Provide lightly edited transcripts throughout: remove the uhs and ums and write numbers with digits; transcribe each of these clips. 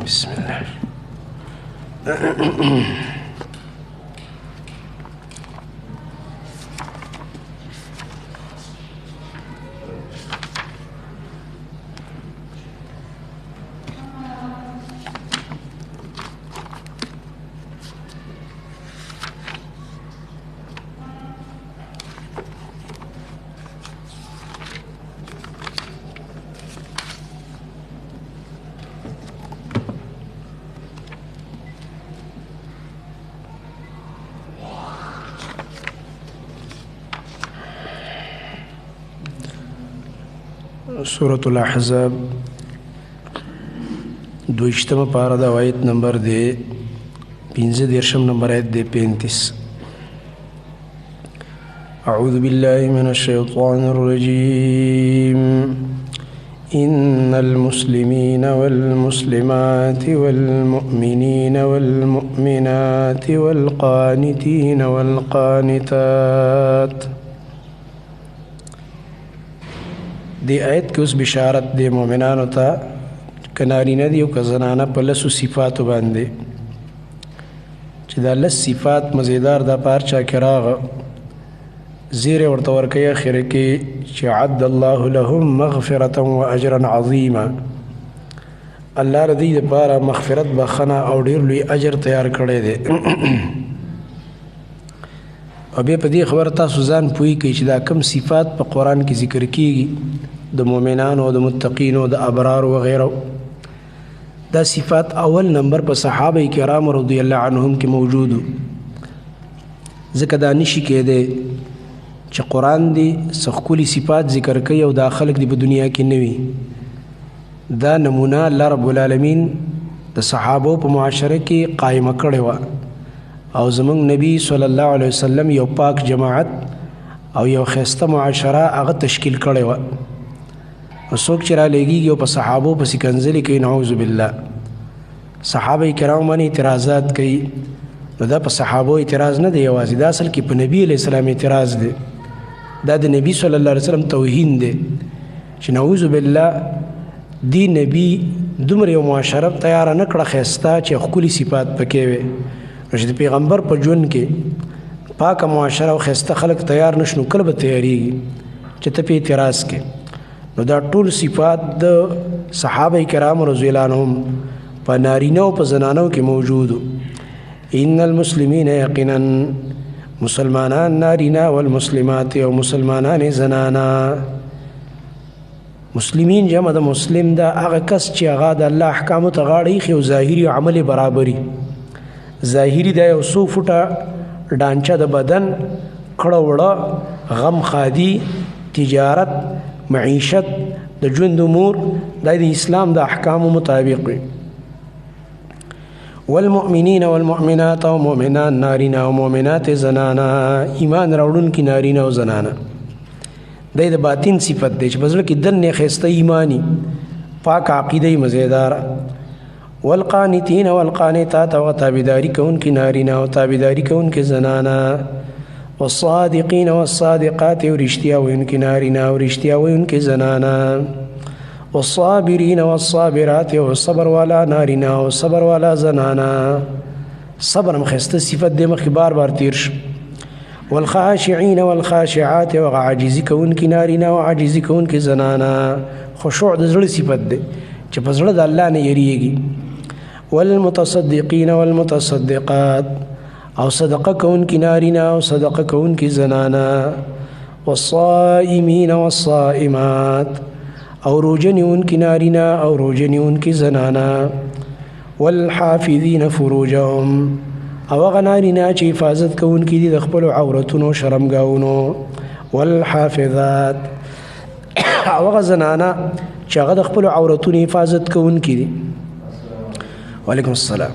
بسم الله. سورة الاحزاب دوشتم پارا دا آیت نمبر دے 15 نمبر آیت دے 35. اعوذ باللہ من الشیطان الرجیم ان المسلمین والمسلمات والمؤمنین والمؤمنات والقانتین والقانتات. دی آیت کې اوس بشارت دی مؤمنانو ته که نارینه دي او که زنانه په لسو صفاتو باندې چې دا لس صفات مزیدار دا په هر چا کې راغه زیری ورته ورکوي اخره کې چې عد الله لهم مغفرة واجرا عظیما. الله د دې لپاره مغفرت بخښنه او ډېر لوی اجر تیار کړی دی. او بیا په دې خبره تاسو ځان پوهی کوئ چې دا کم صفات په قرآن کې ذکر کیږي د مؤمنانو او د متقینو د ابرار وغیره. دا صفات اول نمبر په صحابه کرام رضی الله عنهم کې موجود ځکه دا نشي کېدی چې قرآن دی ښکلي صفات ذکر کوي او دا خلق دی په دنیا کې نه وي. دا نمونه الله رب العالمین د صحابو په معاشره کې قائمه کړې وه او زمونږ نبی صلی الله علیه وسلم یو پاک جماعت او یو ښایسته معاشره هغه تشکیل کړې وه. او څوک چې رالیږي او په صحابو پسې کنځلې کوي نعوذ بالله صحابه کرام باندې اعتراضات کوي نو دا په صحابو اعتراض نه دی یوازې دا اصل کې په نبی علیه السلام اعتراض دی. دا د نبی صلی الله علیه وسلم توهین دی چې نعوذ بالله دی نبی دومره یو معاشره تیاره نه کړه ښایسته چې ښکلي صفات پکې وي. چې د پیغمبر په ژوند کې پاکه معاشره او ښایسته خلک تیار نشنو کله به تیاریږي چې ته پې اعتراض کې. نو دا ټول صفات د صحابه کرام رضی الله عنهم په نارینه او په زنانو کې موجود. ان المسلمین یقینا مسلمانان نارینه والمسلمات او مسلمانان زنانا. مسلمین جمع د مسلم دا هغه کس چې هغه د الله احکامو ته غاړه ایښي او ظاهري عمل برابري. ظاهری دا یو څو فوټه ډانچه د بدن کړه وړه غم خادي تجارت معیشت د ژوند امور دا د اسلام د احکامو مطابق وي. والمؤمنین والمؤمنات او مؤمنان نارینه او مؤمنات زنانا ایمان راوړونکي نارینه او زنانا. دا د باطن صفت دی چې په زړه کې دننه ښایسته ایمانی پاک عقیده مزیداره. والقانتین والقانتات او تابعداری کوونکي نارینه او تابعداری کوونکي زنانا. والصادقین والصادقات او رښتیا ویونکي نارینه او رښتیا ویونکي زنانا. والصابرین والصابرات او صبر والا نارینه او صبر والا زنانا. صبر هم ښایسته صفت دی مخکې بار بار تیر شو. والخاشعین والخاشعات او عاجزي کوونکي نارینه او عاجزي کوونکي زنانا. خشوع د زړه صفت دی چې په زړه د الله نه یریږي. والمتصدقین والمتصدقات او صدقه کوونکي نارینه او صدقه کوونکي زنانا. والصائمین والصائمات او روزه نیونکي نارینه او روزه نیونکي زنانا. والحافظین فروجهم او هغه نارینه چې حفاظت کوونکي دي د خپلو عورتونو شرمګاهونو. والحافظات او هغه زنانه چې هغه د خپلو عورتونو حفاظت کوونکي دي. وعلیکم السلام.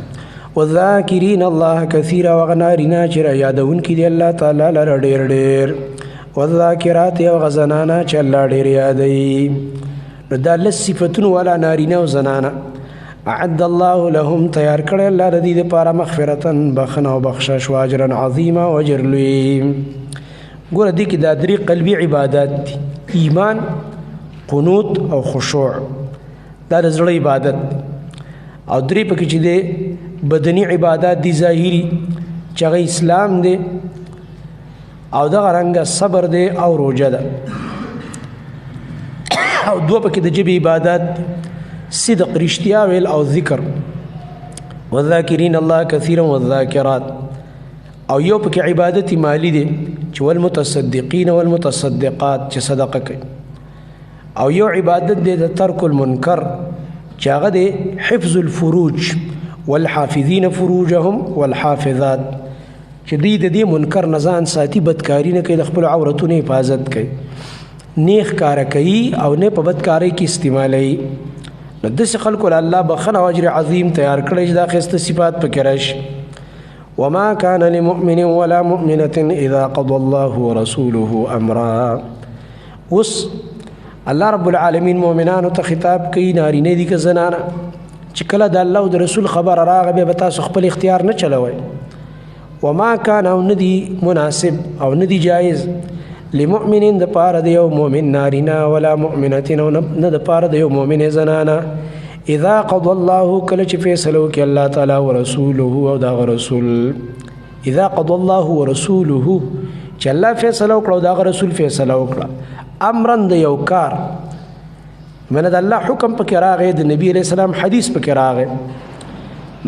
والذاکرین الله کثیرا او هغه نارینه چې یادونکي دي الله تعالی لره ډېر ډېر. والذاکرات او هغه زنانه چې الله ډېر یادوي. نو دا لس صفتونه والا نارینه او زنانه اعد الله لهم تیار کړی الله د دې دپاره مغفرة بخښنه او بخشش و اجرا عظیما او اجر لوی. ګوره دې کې دا درې قلبي عبادات دي: ایمان، قنوت او خشوع. دا د زړه عبادت. او درې پکې چې دی بدني عبادات دي ظاهري چې هغه اسلام دی او دغه رنګه صبر دی او روژه ده او دوه پکې د ژبې عبادات صدق رښتیا ویل او ذکر والذاکرین الله کثیرا والذاکرات او یو پکې عبادت مالی دی چې والمتصدقین والمتصدقات چې صدقه کوي او یو عبادت دی د ترک المنکر چې هغه دی حفظ الفروج والحافظین فروجهم والحافظات چې دوی د دې منکر نه ځان ساتي بدکاري نه کوي د خپلو عورتونو حفاظت کوي نیک کاره کوي او نه په بدکارۍ کې استعمالوي نو داسې خلکو له الله بخښنه او اجر عظیم تیار کړی چې دا ښایسته صفات پکې راشي وما كان لمؤمن ولا مؤمنة إذا قضى الله ورسوله أمرا اوس الله رب العالمین مؤمنانو ته خطاب کوي نارینه دي که زنانه چې کله د الله او د رسول خبر راغی بیا به تاسو خپل اختیار نه چلوئ وما كان او ندي مناسب او ندي جائز لمؤمن د پاره د یو مؤمن نارینه ولا مؤمنة او نه د پاره د یو مؤمن زنانه اذا قضى الله کله چې فیصله وکړي الله تعالی ورسوله او دغه رسول اذا قضى الله ورسوله چې الله فیصله وکړه او دغه رسول فیصله وکړه امرا د یو کار من د الله حکم پکې راغی د نبی علیہ السلام حدیث پکې راغی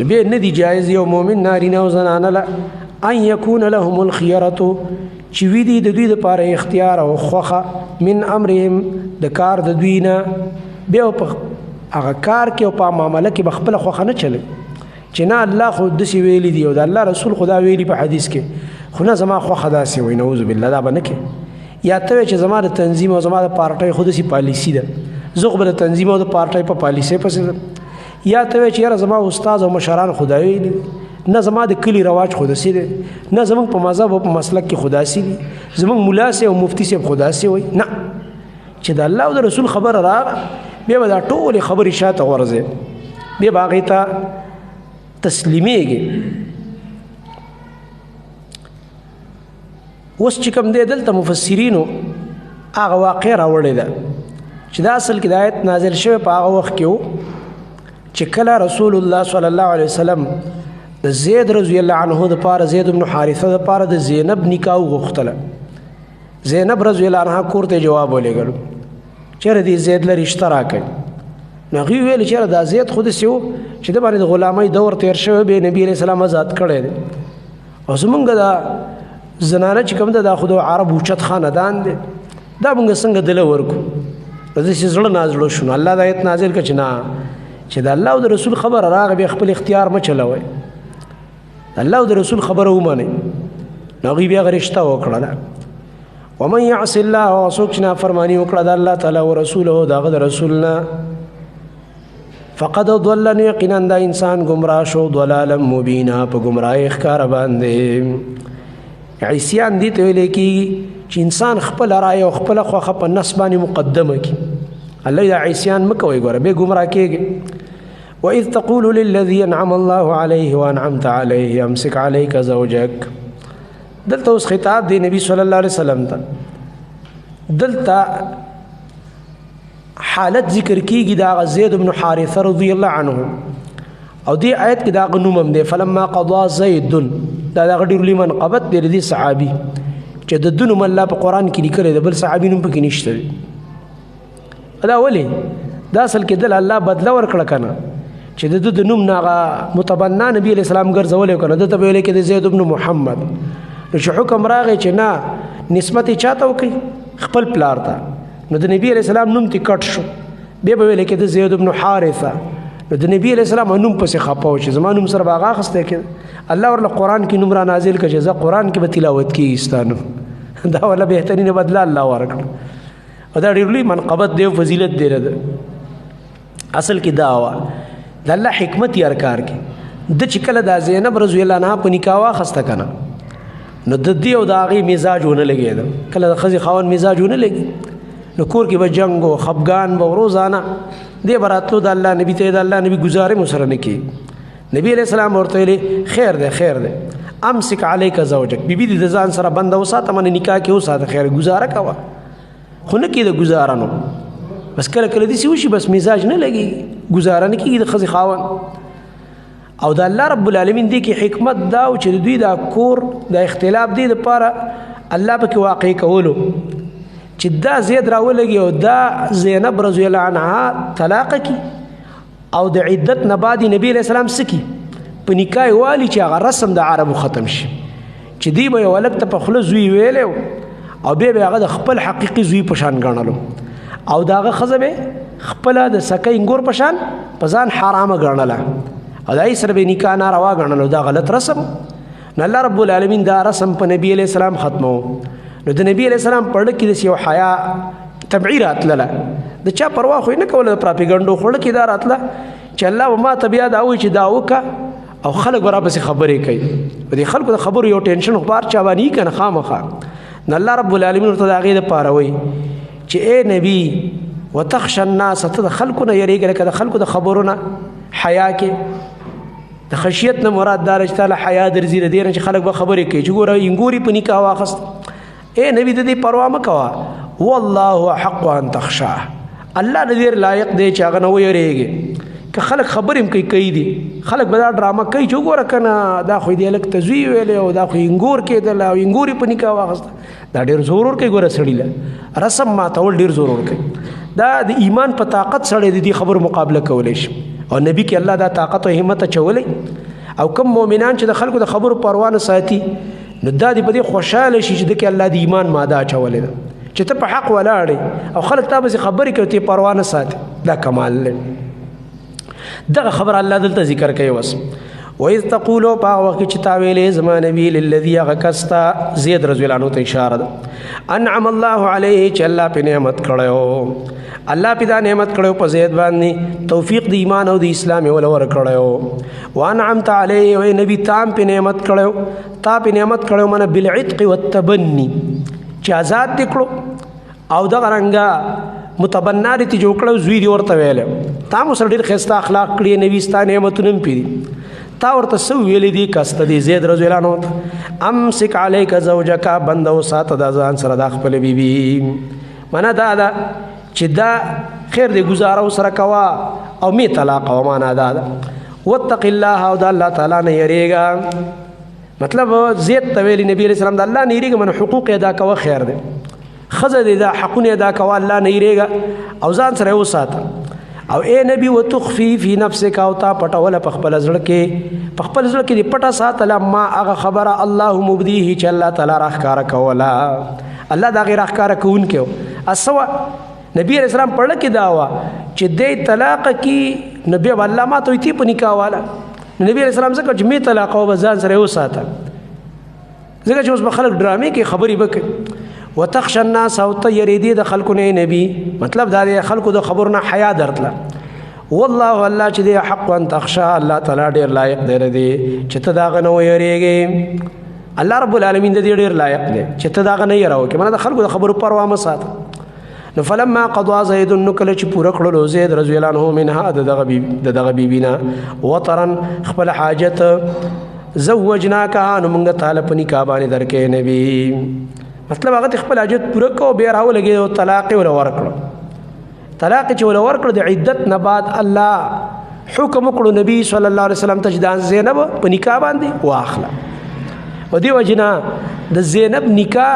نبی نه دی جایز یو مؤمن نارینه او زنانه له ان یکون لهم الخيرة چې وی دي د دوی لپاره اختیار او خوخه من امرهم د کار د دوی نه بیا په هغه کار کې او په معامله کې بخپل خوخه نه چلی چې نه الله خو داسې ویلي دي او د الله رسول خدا ویلي په حدیث کې خو نه زما خوخه داسې وایي نعوذ بالله دا به نه کې یا ته چې زما د تنظیم او زما د پارټۍ خو داسې پالیسي ده زه خو به د تنظیم او د پارټۍ په پالیسۍ پسې ځم یا ته چې یاره زما استاد او مشران خدا ویلي نه زما د کلي رواج خو داسې دی نه زموږ په مذهب او په مسلک کې خو داسې دي زموږ ملا صاحب او مفتي صاحب خو داسې وایي نه چې د الله او د رسول خبره راغله بیا به دا ټولې خبرې شاته غورځي بیا به هغې ته تسلیمیږي اوس چې کوم دی دلته مفسرینو هغه واقع راوړې ده چې دا اصل کې د آیت نازل شوی په هغه وخت کې و چې کله رسول الله صلی الله علیه وسلم د زید رضی الله عنه د پاره زید بن حارثه د پاره د زینب نکاح غوښتله زینب رضی الله عنها کور ته جواب ولېږلو چېرې دې زید له رشته راکړي نو هغوی ویل چېرې دا زید خو داسې و چې د باندې د غلامۍ دور تېر شوی بیا نبي علیه السلام آزاد کړی دی او زمونږ دا زنانه چې کوم ده دا خو د عرب اوچت خاندان دی دا مونږ څنګه دله ورکو نو داسې زړه نازړه شو نو الله دا آیت نازل کړه چې نه چې د الله او د رسول خبره راغی بیا خپل اختیار مه چلوئ الله او د رسول خبره ومنئ نو هغوی بیا هغه رشته وکړله ومن يعص الله وڅوک چې نافرماني وکړه د الله تعالی او رسوله د هغه د رسول نه فقد ضل یقینا دا انسان گمراه شو ضلالا مبینا په گمراهۍ ښکاره باندې عصیان دې ته ویلی کېږي چې انسان خپل رایه او خپله خوښه په نفس باندې مقدمه کړي الله دا عصیان مه کوئ ګوره بیا ګمراه کېږي وإذ تقول للذي أنعم الله عليه وأنعمت عليه أمسك عليك زوجك دلته اوس خطاب دی نبی صلی الله علیه وسلم ته دلته حالت ذکر کیږي د زید بن حارثه رضی الله عنه او دی آیت کې دا نوم هم دی فلما قضا زید دا دغه ډېر لوی منقبت دی د دې صحابي چې د ده نوم الله په قرآن کې لیکلی دی بل صحابي نوم پکې نشته دی دا ولې دا اصل کې دل الله بدله ورکړه که نه چې د ده د نوم نه هغه متبنا نبي علیه السلام ګرځولی که نه ده ته به ویلی کې د زید بن محمد نو چې حکم راغی چې نه نسبت یې چا ته وکړي خپل پلار ته نو د نبی علیه السلام نوم ترې کټ شو بیا به ویلی کې د زید بن حارثه نو د نبی علیه السلام نوم پسې خفه و چې زما نوم سره به هغه اخیستی کېده الله ورله قرآن کې نوم را نازل کړه چې زه قرآن کې به تلاوت کېږي ستا نوم دا ولا بهترینه بدله الله ورکړه او دا ډېر لوی منقبت دی او فضیلت دی ده اصل کې دا وه د الله حکمت یې هر کار کې ده چې کله دا زینب رضی الله عنها په نکاح واخسته که نه نو د دې او د هغې مزاج ونه لګېده کله د ښځې خاوند مزاج ونه لګي نو کور کې به جنګ و خفګان به روزانه دې به راتلو د الله نبي ته د الله نبي ګزارې مو سره نه کېږي نبي علیه السلام ورته ویلې خیر دی خیر دی امسک علیک زوجک بیبي دې د ځان سره بنده وساته منې نکاح کې وساته خیر ګزاره کوه خو نه کېده ګزاره نو بس کله کله داسې وشي بس مزاج نه لګېږي ګزاره نه کېږي د ښځې خاوند او د الله رب العالمین دی کې حکمت دا او چې دوی دا کور د اختلاف دی د پاره الله پکې واقع کولو چې دا زید راولږي او دا زینب رضی الله عنها طلاق کی او د عدت نه بعد نبی علیہ السلام سکی په نکاح والی چې هغه رسم د عربو ختم شي چې دی به ولک ته په خله زوی ویلو او به هغه د خپل حقيقي زوی په شان ګڼلو او داغه خزبه خپل د سکه انګور په شان په ځان حرامه ګڼله او دای سره به نکاح ناروا ګڼلو دا غلط رسم نه الله رب العالمین دا رسم په نبی علیہ السلام ختمو نو د نبی علیہ السلام پړ کې د یو حیا تبعیرات لاله د چا پروا خو نه کوله پراپګاندا خړ کې دا راتله چې الله ما تبیا دا وي چې دا وکا او خلک ورا پس خبرې کوي په دې خلکو د خبرو یو ټینشن خبر چا باندې کنه خامخا نه الله رب العالمین ورته دا غي د پاره وي چې اے نبی وتخشى الناس ته خلکو نه یریږي لکه د خلکو د خبرونه حیا کې د خشیت نه مراد دار چې تعالی حیا درځي د دې چې خلک به خبرې کوي چې ګوره انګوري په نکاح واخست اے نبی د دې پروا مکوا والله حق ان تخشاه الله دې لایق دی چې هغه نه ویریږي که خلک خبرې کوي دي خلک به دا ډرامه کوي چې ګوره کنه دا خو دې لک تزوی ویلې او دا خو انګور کېدل او انګوري په نکاح واخست دا ډېر زورور کوي ګوره سړی له رسم ماتول ډېر زورور کوي دا د ایمان په طاقت سره د دې خبرو مقابله کولی شي او نبی کې الله دا طاقت او همت اچولی او کم مؤمنان چې د خلکو د خبرو پروا نه ساتي نو دا دې په دې خوشاله شي چې د کې الله د ایمان ماده اچولې ده چې ته په حق ولاړې او خلک تا به خبرې کوي ته پروا نه ساتي دا کمال دی دغه خبر الله دلته ذکر کوي وس وَإِذْ تَقُولُوا پاک وقت چې تا ویلې زما نبی للذي غکستا زید رضی الله عنه ته اشاره ده انعم الله علیه چې الله په نعمت کړو الله په دا نعمت کړو په زید باندې توفیق د ایمان او د اسلام ولور کړو وانعمت علیه او نبی تام په نعمت کړو تا په نعمت کړو من بالعتق والتبني چې آزاد کړو او د رنګا متبنا دي ته جوړ کړو زوی دی ورته ویل تا مو سره ډیر خسته اخلاق کړی نبی ستانه نعمتونه پیری تا ورته سو ویلې دي کست دي زید رضی الله عنه امسک علیک زوجک بندو سات د ځان سره د خپل بیبي معنا دا چې دا خیر دی گزارو سره کوا او می طلاق او معنا دا واتق الله او د الله تعالی نه یریګا مطلب زید تویل نبی علیہ السلام د الله نه یریګا من حقوق ادا کوا خیر دی خزه دی دا حقونه ادا کوا الله نه یریګا او ځان سره وساته او اے نبی وتخفي في نفسك او تا پټول په خپل ځړ کې دی پټه ساتله ما هغه خبره الله مبديه چې الله تعالی راخکار کولا الله دا غیر راخکار کون کې اسوا نبی رسول الله پړل کې داوا چې دې طلاق کې نبی الله ما ته تی په نکاح والا نبی رسول الله څنګه چې می طلاق او ځان سره وساته ځکه چې اوس به خلک ډرامې کې خبرې وکړي وتخشى الناس او تيريدي د خلکو نه نبی مطلب دا د خلکو د خبرونه حیا درتله والله الله چې دی حق ان تخشى الله تعالی ډیر لایق دی چې ته دا غنو یریږي الله رب العالمین د دې ډیر لایق دی چې ته دا غنو یراو کې مله د خلکو د خبرو پروا مسات نو فلما قضى زيد نکله چې پوره کړلو زید رضی الله عنه منها دغه بیبینا وطرن خپل حاجت زوجناک نو موږ تعالی په نکاح باندې درکې نبی مطلب هغه خپل حاجت پوره کو به راو لګي او طلاق ولا ورکړو طلاق چې ولا ورکړو د عدت نه بعد الله حکم کړو نبی صلی الله علیه وسلم تجدان زینب په نکاح باندې واخله او دی وجنا د زینب نکاح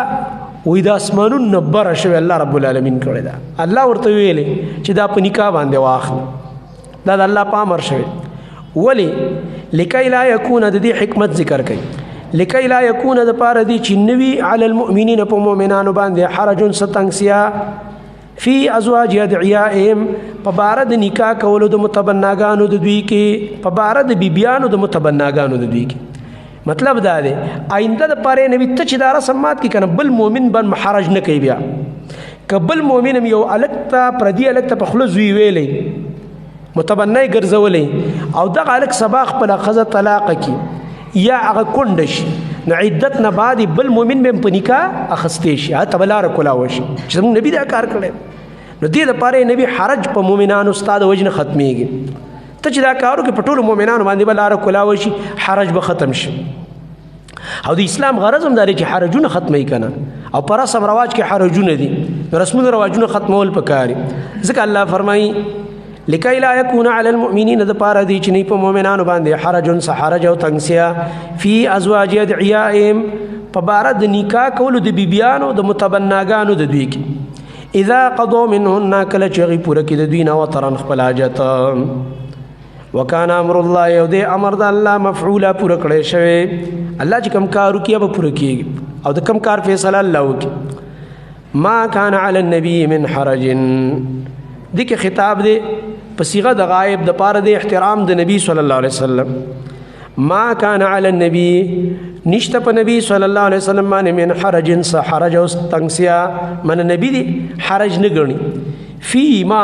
وې د اسمانونو نبر شوی الله رب العالمین کړی دا الله ورته ویلې چې دا په نکاح باندې واخله دا د الله په امر شوی ولی لکای لا یکون د دې حکمت ذکر کړي لکای لا یکون د پاره دی چې نوی علی المؤمنین په مؤمنانو باندې حرج ستنګسیا فی ازواج ادعیائهم په بار د نکاح کولو د متبناګانو د دوی کې په بار د بیبیانو د متبناګانو د دوی کې مطلب دا دی آینده د پاره نبی ته چې دا رسمات کې کنه بل مؤمن باندې حرج نه کوي بیا کبل مؤمن یو الکتا پردی الکتا په خلوص وی ویلې متبنای ګرځولې او دغه الک سباق په لخذ طلاق کې یا هغه کندش نو عدت نه بعد بل مؤمن به په نکاح اخستې شي ته بلار کولا وشي چې موږ نبی دا کار کړل نو دې لپاره نبی حرج په مؤمنانو استاد وجنه ختميږي ته چې دا کارو کې پټول مؤمنانو باندې بلار کولا وشي حرج به ختم شي او د اسلام غرض هم داري چې حرجونه ختمي کنه او پر رسم رواج کې حرجونه دي رسمونه رواجونه ختمول پکاري ځکه الله فرمایي لکی لا یکون علی المؤمنین د پاره دی چې نه په مؤمنانو باندې حرج حرج او تنگسیا فی ازواج ادعیائهم په باره د نکاح کولو د بیبیانو د متبناګانو د دوی کې اذا قضوا منهن کله چې هغوی پوره کړي د دوی نه وطرن خپل حاجت وکان امر الله یو دی امر د الله مفعولا پوره کړی شوی الله چې کوم کار وکړي به پوره کېږي او د کوم کار فیصله الله وکړي ما کان علی النبی من حرج دې کې خطاب دی په صيغه د غائب د پاره د احترام د نبی صلی الله علیه وسلم ما کان علی النبی نشته په نبی صلی الله علیه وسلم باندې من حرج حرج او تنگسیا من نبی دی حرج نه ګڼي فی ما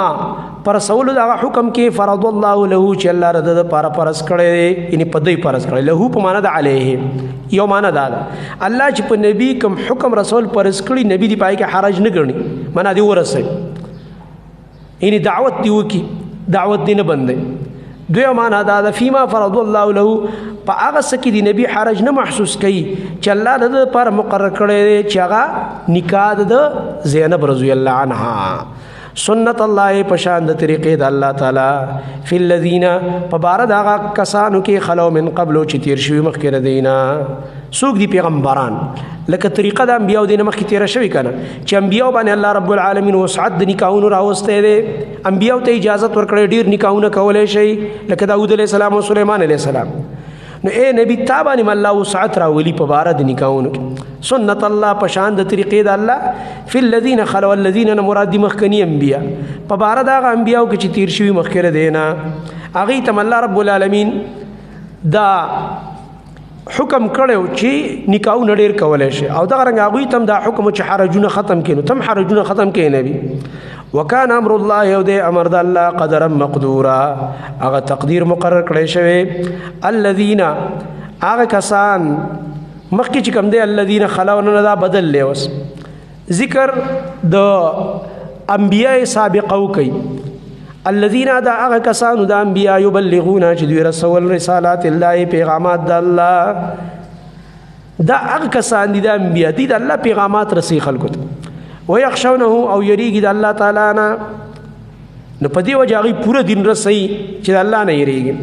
پر سوال دا حکم کې فرض الله له چې الله رد د پاره پرس کړي یعنی په دې پرس کړي له په معنا د علیه یو معنا دا الله چې په نبی کوم حکم رسول پرس کړي نبی دی پای کې حرج نه ګڼي معنا دی ورسه یعنی دعوت دی وکي دعوت دی نه بندي دوی معنا دا فيما فرض الله له په هغه سکه دی نبی حرج نه محسوس کوي چې الله د پر مقرر کړي چې هغه نکاح د زینب رضی الله عنها سنت الله پشان د طریقې د الله تعالی فی الذین فبارد هغه کسانو کې خلو من قبل چې تیر شوی مخکې دینا سوق دی پیغمبران لکه طریقه د انبیاء دینه مخکې تیر شوی کنه چې انبیاء باندې الله رب العالمین وسعت د نکاحونو راوسته دي انبیاء ته اجازه ورکړي ډیر نکاحونه کولای شي لکه داوود علیه السلام او سليمان علیه السلام نو اے نبی تابانی الله وسعت راولی په بار د نکاحونو سنت الله پشان د طریقې د الله فی الذین خلو الذین مراد مخکنی انبیاء په بار د انبیاء کې چې تیر شوی مخکره دینا اغه تم الله رب العالمین دا حکم کړو چې نکاح نډیر کولای شي او دا رنګ اغه تم دا حکم چې حرجونه ختم کینو تم حرجونه ختم کین نبی وکان امر الله یو دې امر د الله قدرا مقدورا هغه تقدیر مقرر کړی شوی الذين هغه کسان مخکې چې کوم دی الذين خلقنا دا بدل لیوس ذکر د انبیاء سابقو کوي الذين دا هغه کسان د انبیاء یبلغون چې دوی رسول رسالات الله پیغامات د الله دا هغه کسان دي د انبیاء دي د الله پیغامات رسي خلکو ته ويخشونه او يريږي د الله تعالی نه نو په دې وجه هغه پوره دین رسي چې الله نه يريږي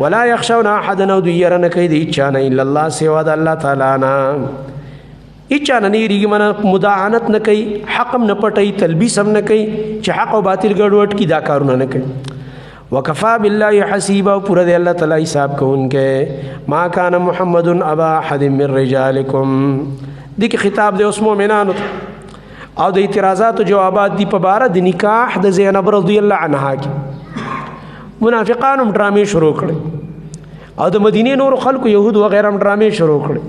ولا يخشون احد نو دوی يرنه کوي د اچا نه الا الله سوا د الله تعالی نه اچا نه يريږي من مداهنت نه کوي حق نه پټي تلبيس هم نه کوي چې حق او باطل ګډوډ کی دا کارونه نه کوي وکفا بالله حسيبا پوره د الله تعالی حساب کوونکې ما كان محمد ابا احد من رجالكم دغه خطاب د اوس مؤمنانو او د اعتراضات او جوابات دی په بار د نکاح د زینب رضی الله عنها کې منافقانو ډرامې شروع کړې او د مدینه نور خلکو يهود و غیره ډرامې شروع کړې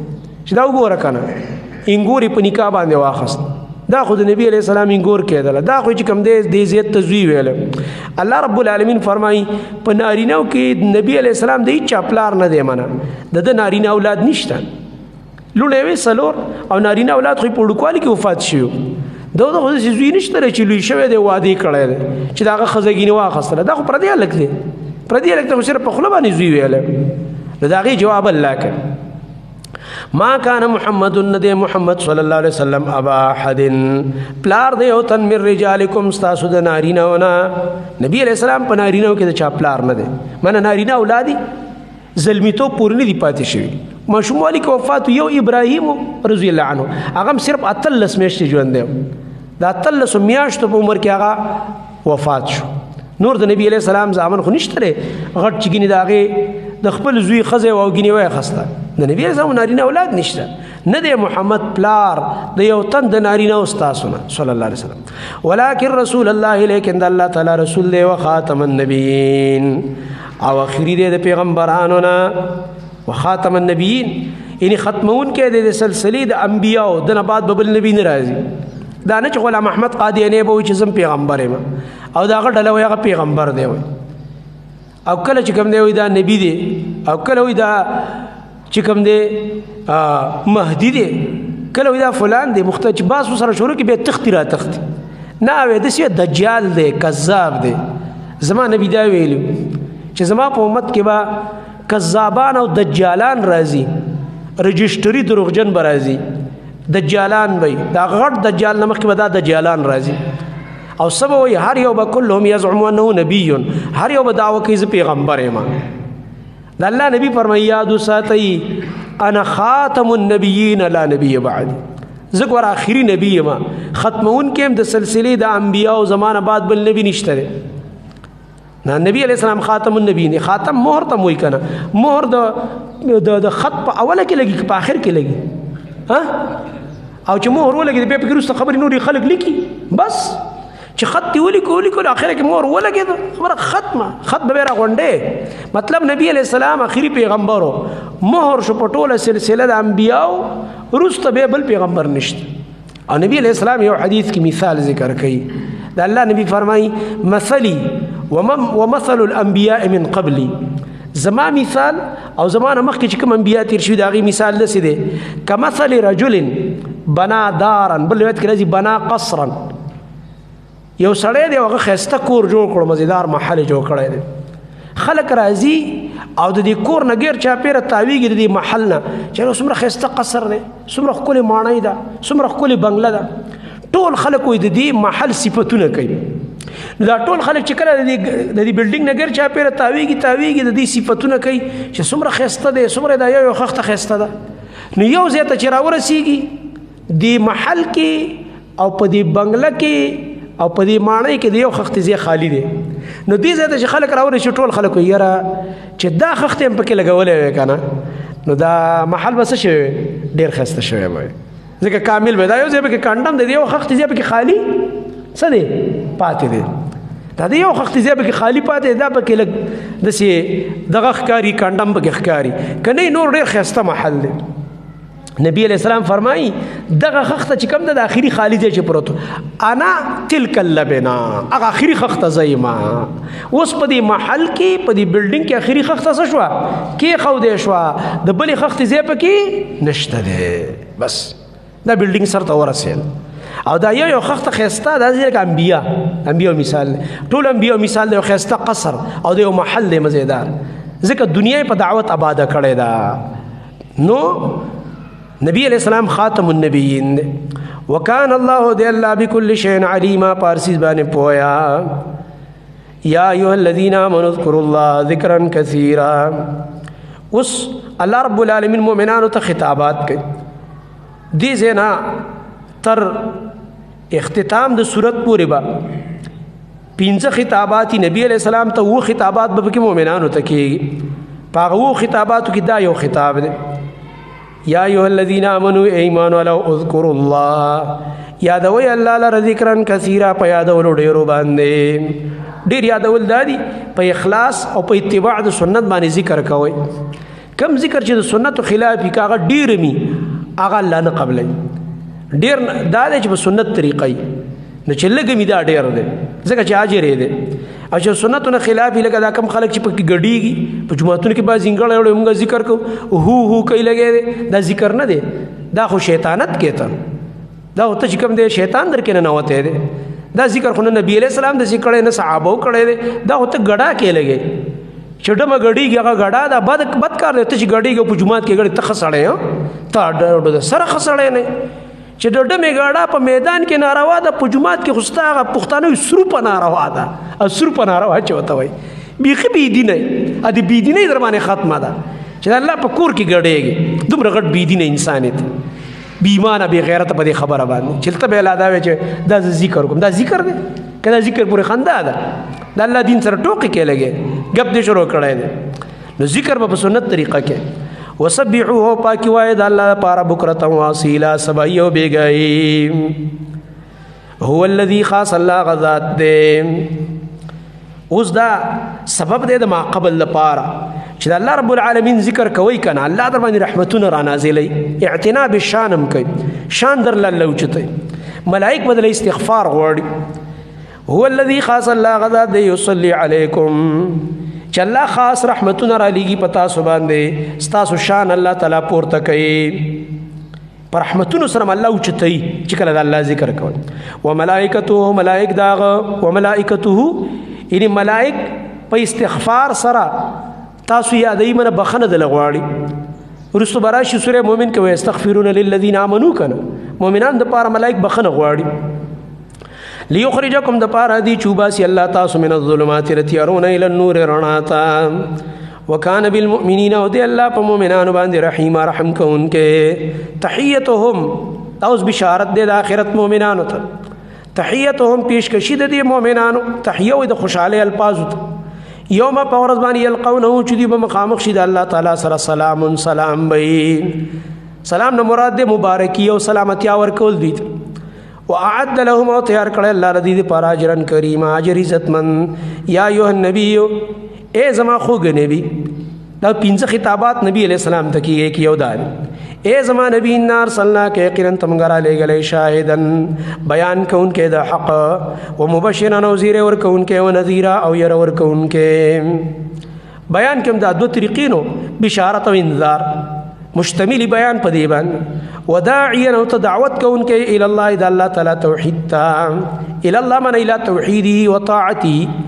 چې دا وګوره کنه انګوري په نکاح باندې واخست دا خو د نبی علیہ السلام انګور کېدل دا خو چې کوم دې زیات تزوی ویل الله رب العالمین فرمایي په نارینو کې نبی علیہ السلام د چاپلار نه دی منه د نارینه اولاد نشته لونه وی سلور او نارینه اولاد خو په ډکوالي کې وفات شو دا خو د زوی نشته چې لوی شوی دی وادي کړی دی چې دا خزګینه واخستله دا خو پر دې الک دی پر دې الک ته صرف په خله باندې زوی ویل دا غي جواب الله کړ ما كان محمد ندی محمد صلی الله علیه وسلم ابا احد پلار دی او تن من رجالکم استاسو د نارینه ونا نبی علیہ السلام په نارینه کې د چا پلار نه دی من نارینه اولادی ظلمیتو پورنی دی پاتې شوی ماشوموالی کې وفات یو ابراهیم رضی الله عنه هغه صرف اتلس میاشتې ژوند دی دا اتلس میاشتو په عمر کې هغه وفات شو نور د نبی علیہ السلام زامن خو نشته غټ چګینی داغه د خپل زوی خزه او غینی وای خسته د نبی علیہ السلام نارینه اولاد نشته نه دی محمد پلار د یو تن د نارینه استاسونه صلی الله علیه وسلم ولکن رسول الله لیکن د الله تعالی رسول دی او خاتم النبیین او اخری دی د پیغمبرانو نه وخاتم النبیین یعنی ختمون کې د سلسله د انبیاء د نه بعد بل نبی نه راځي دا نه چې غلام احمد قادیانی به چې زم پیغمبر یم او دا غډله وي هغه پیغمبر دی او کله چې کوم دی وي دا نبی دی او کله وي دا چې کوم دی مهدی دی کله وي دا فلان دی مختلف باس سره شروع کې به تختی را تختی نه وي د څه دجال دی کذاب دی زما نبی دا ویلو چې زما په امت کې با کذابان او دجالان راځي رجستری دروغجن برازي دجالان وي دا غټ دجال نمخ کې ودا دجالان راځي او سبا وی هر یو به کلهم یزعم انه نبی، هر یو به دعوه کوي زه پیغمبر یم. د الله نبی فرمایي یاد وساتئ انا خاتم النبیین لا نبی بعد، زه ګور آخري نبی یم، ختمون کې هم د سلسلې د انبیاء او زمانه بعد بل نبی نشته دی. نه نبی علیہ السلام خاتم النبیین، خاتم مهر ته وایي که نه، مهر د خط په اوله کې لګي که په آخر کې لګي؟ او چې مهر ولګي بیا پکې وروسته خبرې نورې خلک لیکي، بس چې خط دې ولیکو اخره کې مهر ولګېده خبره ختمه، خط به بیا راغونډې. مطلب نبی علیہ السلام آخري پیغمبر و، مهر شو په ټوله سلسله د انبیاو، وروسته بیا بل پیغمبر نشته. او نبی علیہ السلام یو حدیث کې مثال ذکر کوي، د الله نبی فرمایي مثلی ومثل الانبیاء من قبلی، زما مثال او زمانه مخکې چې کوم انبیاء تیر شوي د هغې مثال داسې دی کمثل رجل بنا دارا، بل روایت کې راځي بنا قصرا، یو سړی دی هغه ښایسته کور جوړ کړو، مزیدار محل جوړ کړی دی، خلک راځي او د دې کور نه ګیر چاپېره تاویږي د دې محل نه چې څومره ښایسته قصر دی، څومره ښکلې ماڼۍ ده، څومره ښکلې بنګله ده. ټول خلک وایي د دې محل صفتونه کوي. نو دا ټول خلک چې کله د دې بلډینګ نه ګیر چاپېره تاویږي د دې صفتونه کوي چې څومره ښایسته دی، څومره دا یو خښته ښایسته ده. نو یو ځای ته چې راورسېږي دې محل کې او په دې بنګله کې او په دې ماڼۍ کې د یو خښتې ځای خالي دی. نو دې ځای ته چې خلک راورسي ټول خلک وایي یاره چې دا خښتې هم پکې لګولی وی که نه نو دا محل به څه شوی وی، ډېر ښایسته شوی به وی، ځکه کامل به دا یو ځای پکې کنډم دی، د یو خښتې ځای پکې خالي څه دی پاتې دی، دا د یو خښتې ځای پکې خالي پاتې دی، دا پکې لږ داسې دغه ښکاري، کنډم پکې ښکاري که نه نور ډېر ښایسته محل دی. نبی علیہ السلام فرمایي دغه خښته چې کوم ده د آخري خالي ځای چې پروت انا تلک اللبنا، هغه آخري خښته زه یم. اوس په دې محل کې په دې بلډینګ کې آخري خښته څه شوه کېښودی شوه، د بلې خښتې ځای پکې نشته دی، بس دا بلډینګ سر ته ورسېد. او دا یو خښته ښایسته دا ځکه انبیاء مثال دی، ټول انبیاء مثال دی، یو ښایسته قصر او د یو محل دی مزیدار، ځکه دنیا په دعوت آباده کړې ده. نو نبی علیہ السلام خاتم النبیین دی. وکان الله دی الله بكل شیء علیما، پارسیز باندې پویا. یا ایها الذین آمنوا اذکروا الله ذکرا کثیرا. اوس الله رب العالمین مؤمنانو ته خطابات کوي، دې ځای نه تر اختتام د صورت پورې به 15 خطابات نبی علیہ السلام ته، و خطابات به پکې مؤمنانو ته کېږي. په هغه خطاباتو کې دا یو خطاب دی، یا ایها الذین آمنوا ایمان ولو اذکروا الله، یادوي الله لره ذکرا کثیرا، په یادولو ډېرو باندې. ډېر یادول دا دي په اخلاص او په اتباع د سنت باندې ذکر کوئ. کم ذکر چې د سنتو خلاف وي که هغه ډېر وي هغه الله نه قبلوي. ډېر دا دی چې په سنت طریقه نو چې لږ مې دا ډېر دی ځکه چې اجر دی، او چې سنتو نه خلاف وي لکه دا کم خلک چې پکې ګډېږي په جوماتونو کې بعض ځینګړی وړی مونږ ذکر کوو هو کوي لګی دی، دا ذکر نه دی، دا خو شیطانت کې ته، دا ورته چې کوم دی شیطان در کې ننوتی دی، دا ذکر خو نه نبي علیہ السلام داسې کړی نه صحابو کړی دی، دا ورته ګډا کې لګی چې ډمه ګډېږي هغه ګډا دا بد کار دی. ته چې ګډېږي په جومات کې ګډې ته ښه سړی ته سره ښه سړی نه چې ډمې ګاډه په میدان کې ناروا ده، په جومات کې خو ستا هغه پښتانه سروپه ناروا ده، او سروپه ناروا چې ورته وایي بیخي بېدینی، ا د بېدینۍ در باندې ختمه ده چې د الله په کور کې ګډېږي، دومره غټ بېدینه انسان یې ته بې ایمانه بې غیرته په دې خبره باندې چې ته به لا دا وایې چې دا زه ذکر کوم، دا ذکر دی که دا ذکر پورې خندا ده، د الله دین سره ټوکې کې لګې ګپ دې شروع کړی دی. نو ذکر به په سنت طریقه کې وسبحوه پاکی وای د الله لپاره بکرة واصیلا سبای او بیګای. هو الذی خاص الله غذات دې اوس دا سبب دی د ما قبل لپاره چې د الله رب العالمین ذکر کوي کنه الله در باندې رحمتونه را نازلای، اعتنا بالشانم کوي، شان در الله اوچته، ملائک بدل استغفار غواړي. هو الذی خاص الله غذات دې یصلی علیکم چې الله خاص رحمتونه را لیږي په تاسو باندې، ستاسو شان الله تعالی پورته کوي، پر رحمتونو سره الله اوچتوي چې کله د الله ذکر کوي. وملائکته ملائک داغه وملائکته یعنی ملائک په استغفار سره تاسو یادوي منه بخنه د لغواړي. ورستو براشي سوره مؤمن کې واستغفرون للذین آمنوا کنه مؤمنان د پاره ملائک بخنه غواړي. لیخرجکم د پاره دی چوباسی الله تاسو من الظلمات رتیارون الى النور رڼا ته وکانه بالمؤمنین او دی الله په مؤمنانو باندې رحیم رحم کوونکې تحیتهم اوس بشارت دی د آخرت مؤمنانو ته تحیتهم پیشکشی د دې مؤمنانو تحیه د خوشاله الفاظ یوم په ورځ باندې یلقونه چې دی به مخامخ شي د الله تعالی سره سلام سلام وي سلام نه مراد د مبارکي او سلامتی ورکول دي واعد لهم او تیار کړل الله رضی دې پر اجرن کریم اجر عزتمن یا ایه النبی اے زما خوږ نبی دا پنځه خطابات نبی علیہ السلام ته کیږي یو دار اے زما نبی نار صلنا کې یقینا تمغرا لګلې شاهدن بیان کونکې د حق و مبشرا نذیر ور کونکې و نذیرا او ير ور کونکې بیان کوم دا دوه طریقې نو بشارت او انذار مشتمل بیان په دی باندې وداعیا او دعوت کونکې الى الله اذا الله تعالی توحید تا الى الله من الى توحیده وطاعته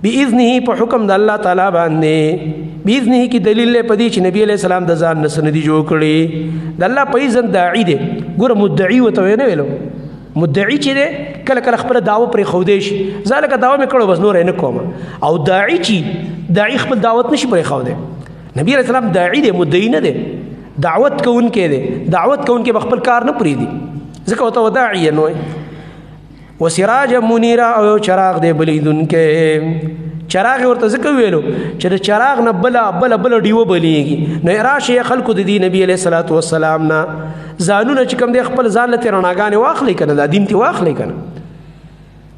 باذنه په حکم د الله تعالی باندې باذنه کی دلیل په دې چې نبی علیہ السلام د ځان نسنه دی جوړ کړي د الله په اذن داعی دی ګور مدعی وته نه ویلو مدعی چې دی کله کله خپل دعوه پر خودیش ځکه دعوه مې کړو بس نور نه کوم او داعی چې داعی خپل دعوت نشي پر خوده نبی علیہ السلام داعی دی مدعی نه دی دعوت کوونکې دی دعوت کوونکې خپل کار نه پری دی ځکه وته وداعی نو وسراج منیرا او چراغ دی بلیدونکې چراغ ورته ځکه ویلو چې د چراغ نه بل ډیوه بلیږي نو راشه خلکو د دې نبی علیہ الصلوۃ والسلام نه ځانونه چې کوم دی خپل ځان له رڼاګانې واخلي کنه د دین تی واخلي کنه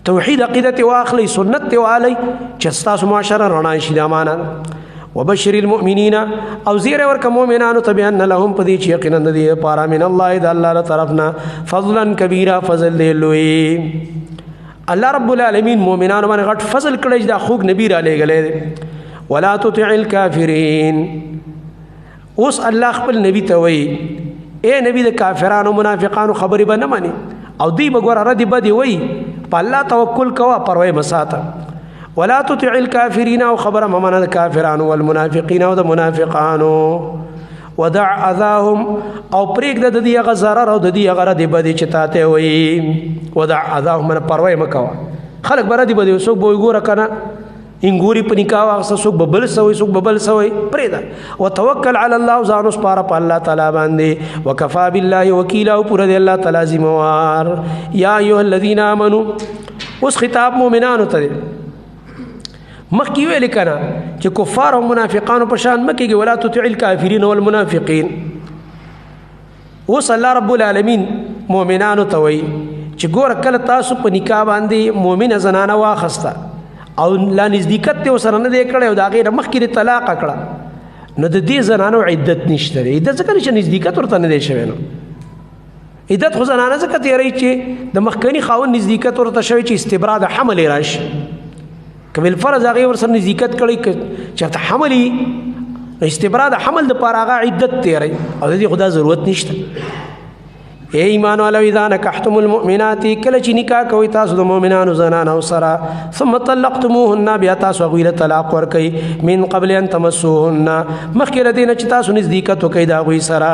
توحید عقیده تی واخلي سنت تی والی چې تاسو معاشره رڼا شي د امانه وبشر المؤمنین او زیر ورک مؤمنانو تبیان لهم پدې چې یقینا د دې پارا من الله د الله طرفنا فضلا کبیره فضل دی لوی الله رب العالمین مؤمنانو باندې غټ فضل کړی دا خوږ نبی را لېږلی ولا تطع الكافرین اوس الله خپل نبی ته وی اے نبی د کافرانو منافقانو خبرې به نه مانی او دی بګور ردی بدی وی په الله توکل کوا پروا مساته ولا تطع الكافرين او خبر ممن الكافرين والمنافقين او المنافقان ودع اذاهم او پریک د دې غزرر او د دې غره دی بده چتاته وي ودع اذاهم من پروا مکوا خلق بر دی بده سو بو ګور کنه انګوري پنیکاوا سو ببل سوي پریدا وتوکل علی الله زانو سپاره په الله تعالی باندې وکفا بالله وکیلا او پر دی الله تعالی ذمہوار یا ایه الذین آمنو اوس خطاب مؤمنانو ته مخکې ویل کنه چې کفار او منافقانو په شان مکیږي ولا تطع الكافرين والمنافقين اوس الله رب العالمین مؤمنانو ته وایي چې ګور کله تاسو په نکاح باندې مؤمنه زنانه واخسته او لا نزدېکت ته سره نه دی کړی او د هغې نه مخکې طلاق کړه نو د دې زنانو عدت نشته دی عدت ځکه چې نزدېکت ورته نه دی شوی نو عدت خو زنانه ځکه تېروي چې د مخکني خاوند نزدېکت ورته شوی چې استبرا د حمل یې راشي که بالفرض هغې ورسره نزدېکت کړی چې ورته حمل یي استبرا د حمل دپاره هغه عدت تېروي او د دې خو دا ضرورت نشته اے ایمان والو اذا نکحتم المؤمنات کله چې نکاح کوئ تاسو د مؤمنانو زنانو سره ثم طلقتموهن بیا تاسو هغوی له طلاق ورکوئ من قبل ان تمسوهن مخکې له دې نه چې تاسو نزدېکت وکئ د هغوی سره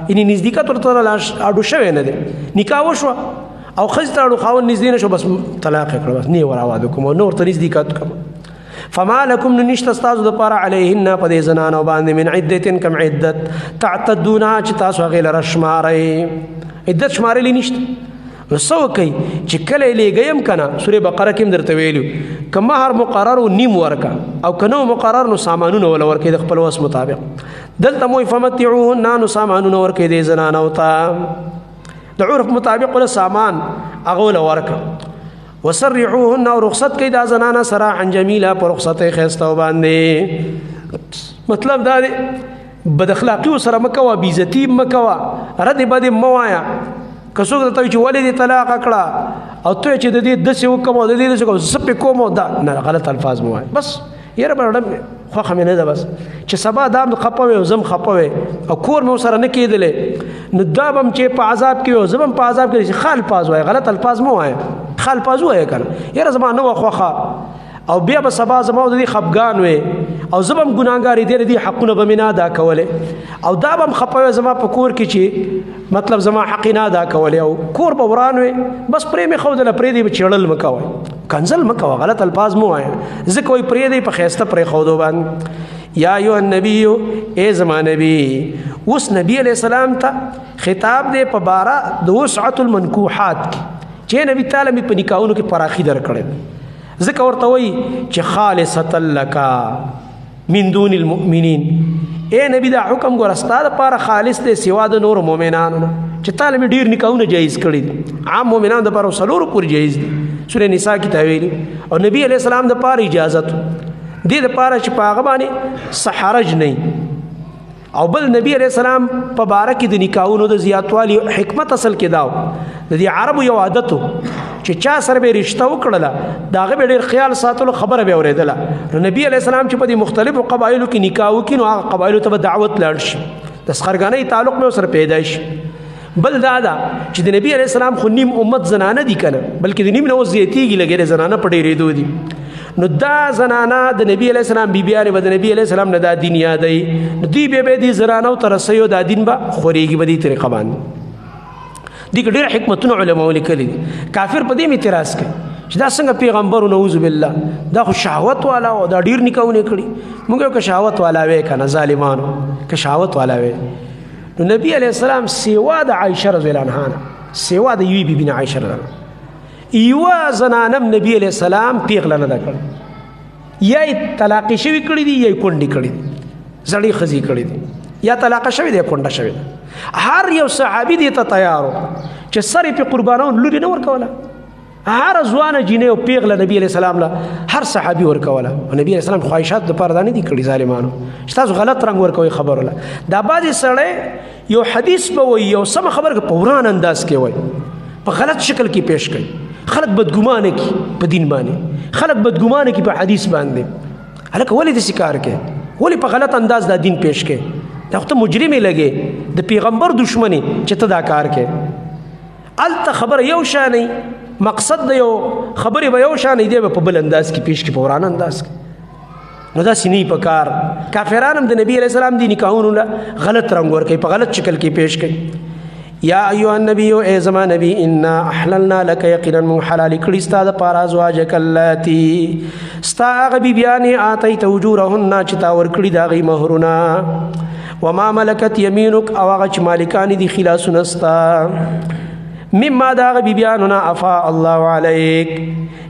یعنې نزدېکت ورته اډو شوی نه دی نکاح وشوه او ښځې ته اړو خاوند نږدې نه شو بس طلاق یې کړه بس نه یې ور واده کوم او نه ورته نزدېکت کوم فما لكم نشته ستاسو دپاره علیهن په دې زنانو باندې من عدة کم عدت تعتدونها چې تاسو هغې لره شمارئ عدت شمارلی نشته نو څه وکئ چې کله یې لېږئ که نه سورې بقره کې هم درته ویلي که مهر مقرر و نیم ورکه او که نه مقرر نو سامانونه وله ورکوي د خپل وس مطابق دلته مو فمتعوهن نو سامانونه ورکوي دې زنانو ته د عرف مطابق ولا سامان هغه وله ورکه وسرحوهن او رخصت کوي دا زنانه سراحا جمیلا پر رخصت ښایسته باندې مطلب دا دی بد اخلاقي سره مکوه بې عزتي مکوه ردې بدې مه وایه که څوک درته وایي چې ولې دې طلاقه کړه او ته چې د دې داسې وکړم او د دې داسې کوم زه پې کوم او دا نه غلط الفاظ مه وایه بس یاره به خوښه مې نه ده بس چې سبا دا هم خفه وی او زه هم خفه وی او کور مې ورسره نه کېدلی نو دا به هم چې په عذاب کې وي او زه به هم په عذاب کې ښه الفاظ وایه غلط الفاظ مه وایه ښه الفاظ وایه که نه یاره زما نه وه خوښه او بیا به سبا زما د دې خفګان وی او زبم ګناګاری دې حقونه به نه ادا کوله او دا بم خپوي زما په کور کې چې مطلب زما حق نه ادا کوله او کور به ورانوي بس پرې می خو دل پرې دې چړل مکوي کنزل مکوي غلط الفاظ مو آیا ځکه وي پرې دې په خيسته پرې خو دو باندې یا ایو النبی ای زما نبی اوس نبی علیہ السلام ته خطاب دې په بارا د وسعت المنکوحات چې نبی تعالی په نکاحونو کې پراخي درکړي ځکه ورته وایي چې خالصه لک من دون المؤمنین اے نبی دا حکم ګور استاد لپاره خالص دی سوا د نور مؤمنانو چې تعالی ډیر نکاحونه جایز کړي عام مؤمنان د لپاره سلور پور جایز دي سورہ نساء کې ویلي او نبی علیہ السلام د لپاره اجازه دې لپاره چې پاغه باندې سحرج نه او بل نبی علیہ السلام په باره کې د نکاحونو د زیاتوالي حکمت اصل کې داو د دې عربو یو عادت چې چا سره به رشتہ وکړه داغه به ډیر خیال ساتلو خبره به اوریدله نو نبی علیہ السلام چې په دې مختلفو قبایلو کې نکاح وکړي نو هغه قبایلو ته دعوت لاړ شي د سخرګانۍ تعلق مې سره پیدا شي بل دا چې د نبی علیہ السلام خو نیم امت زنانه دي کنه بلکې د نیم نو زیاتیږي لګره زنانه په ډیرې دي نو دا زنانه د نبی علیہ السلام بیبیانې به د نبی علیہ السلام نه دا دین یادوي نو دوی به دې زنانو ته رسوي دا دین به خورېږي به دې طریقه باندې دي ډېر حکمتونه علماء لیکلي کافر په دې اعتراض کوي چې دا څنګه پیغمبر نعوذ بالله دا خو شهوت والا او دا ډېر نکاحونه کړي موږ که شهوت والا وې کنه ظالمانو که شهوت والا وې نو نبی علیہ السلام سیوا د عائشه رضی الله عنها سیوا د یوې بیبي عائشه رضی الله یو زنانم نبی علیہ السلام پیغله نه کړ یا طلاق شوی کړی دی یا کونډی کړی دی زړی خزي کړی دی یا طلاق شوی دی کونډه شوی دی هر یو صحابي دی ته تیارو چې سره په قربانون لوري نه ورکوله هر ځوانه جینې او پیغله نبی علیہ السلام له هر صحابي ورکوله او نبی علیہ السلام خواهشات د پاره نه دي کړی ظالمانو چې تاسو غلط رنگ ورکوي خبر ولا دا بعضی سړی یو حدیث به وي یو سم خبر په وران انداز کې وي په غلط شکل کې پیش کوي خلق بدګمانه کی په دین باندې خلق بدګمانه کی په حدیث باندې هلکه ولې د شکار کې ولې په غلط انداز دا دین پیش کې دا خو ته مجرمي لګې د پیغمبر دشمنی چې ته دا کار کې الته خبر یو شانی مقصد د یو خبرې به یو شانی دی په بل انداز کې پیش کې په وران انداز کې نو دا سینی په کار کافرانم د نبی علیہ السلام دی نکاحونو غلط رنگ ور کوي په غلط شکل کې پیش کوي یا ایها النبی ای زما نبی انا احللنا لك یقینا من حلال کړي ستا د پاره ازواجک اللاتی ستا هغه بیبیانې آتیت اجورهن چې تا ورکړي د هغې مهرونه وما ملکت یمینک او هغه چې مالکان دي خلاصونه ستا مما د هغه بیبیانو نه عفا الله علیک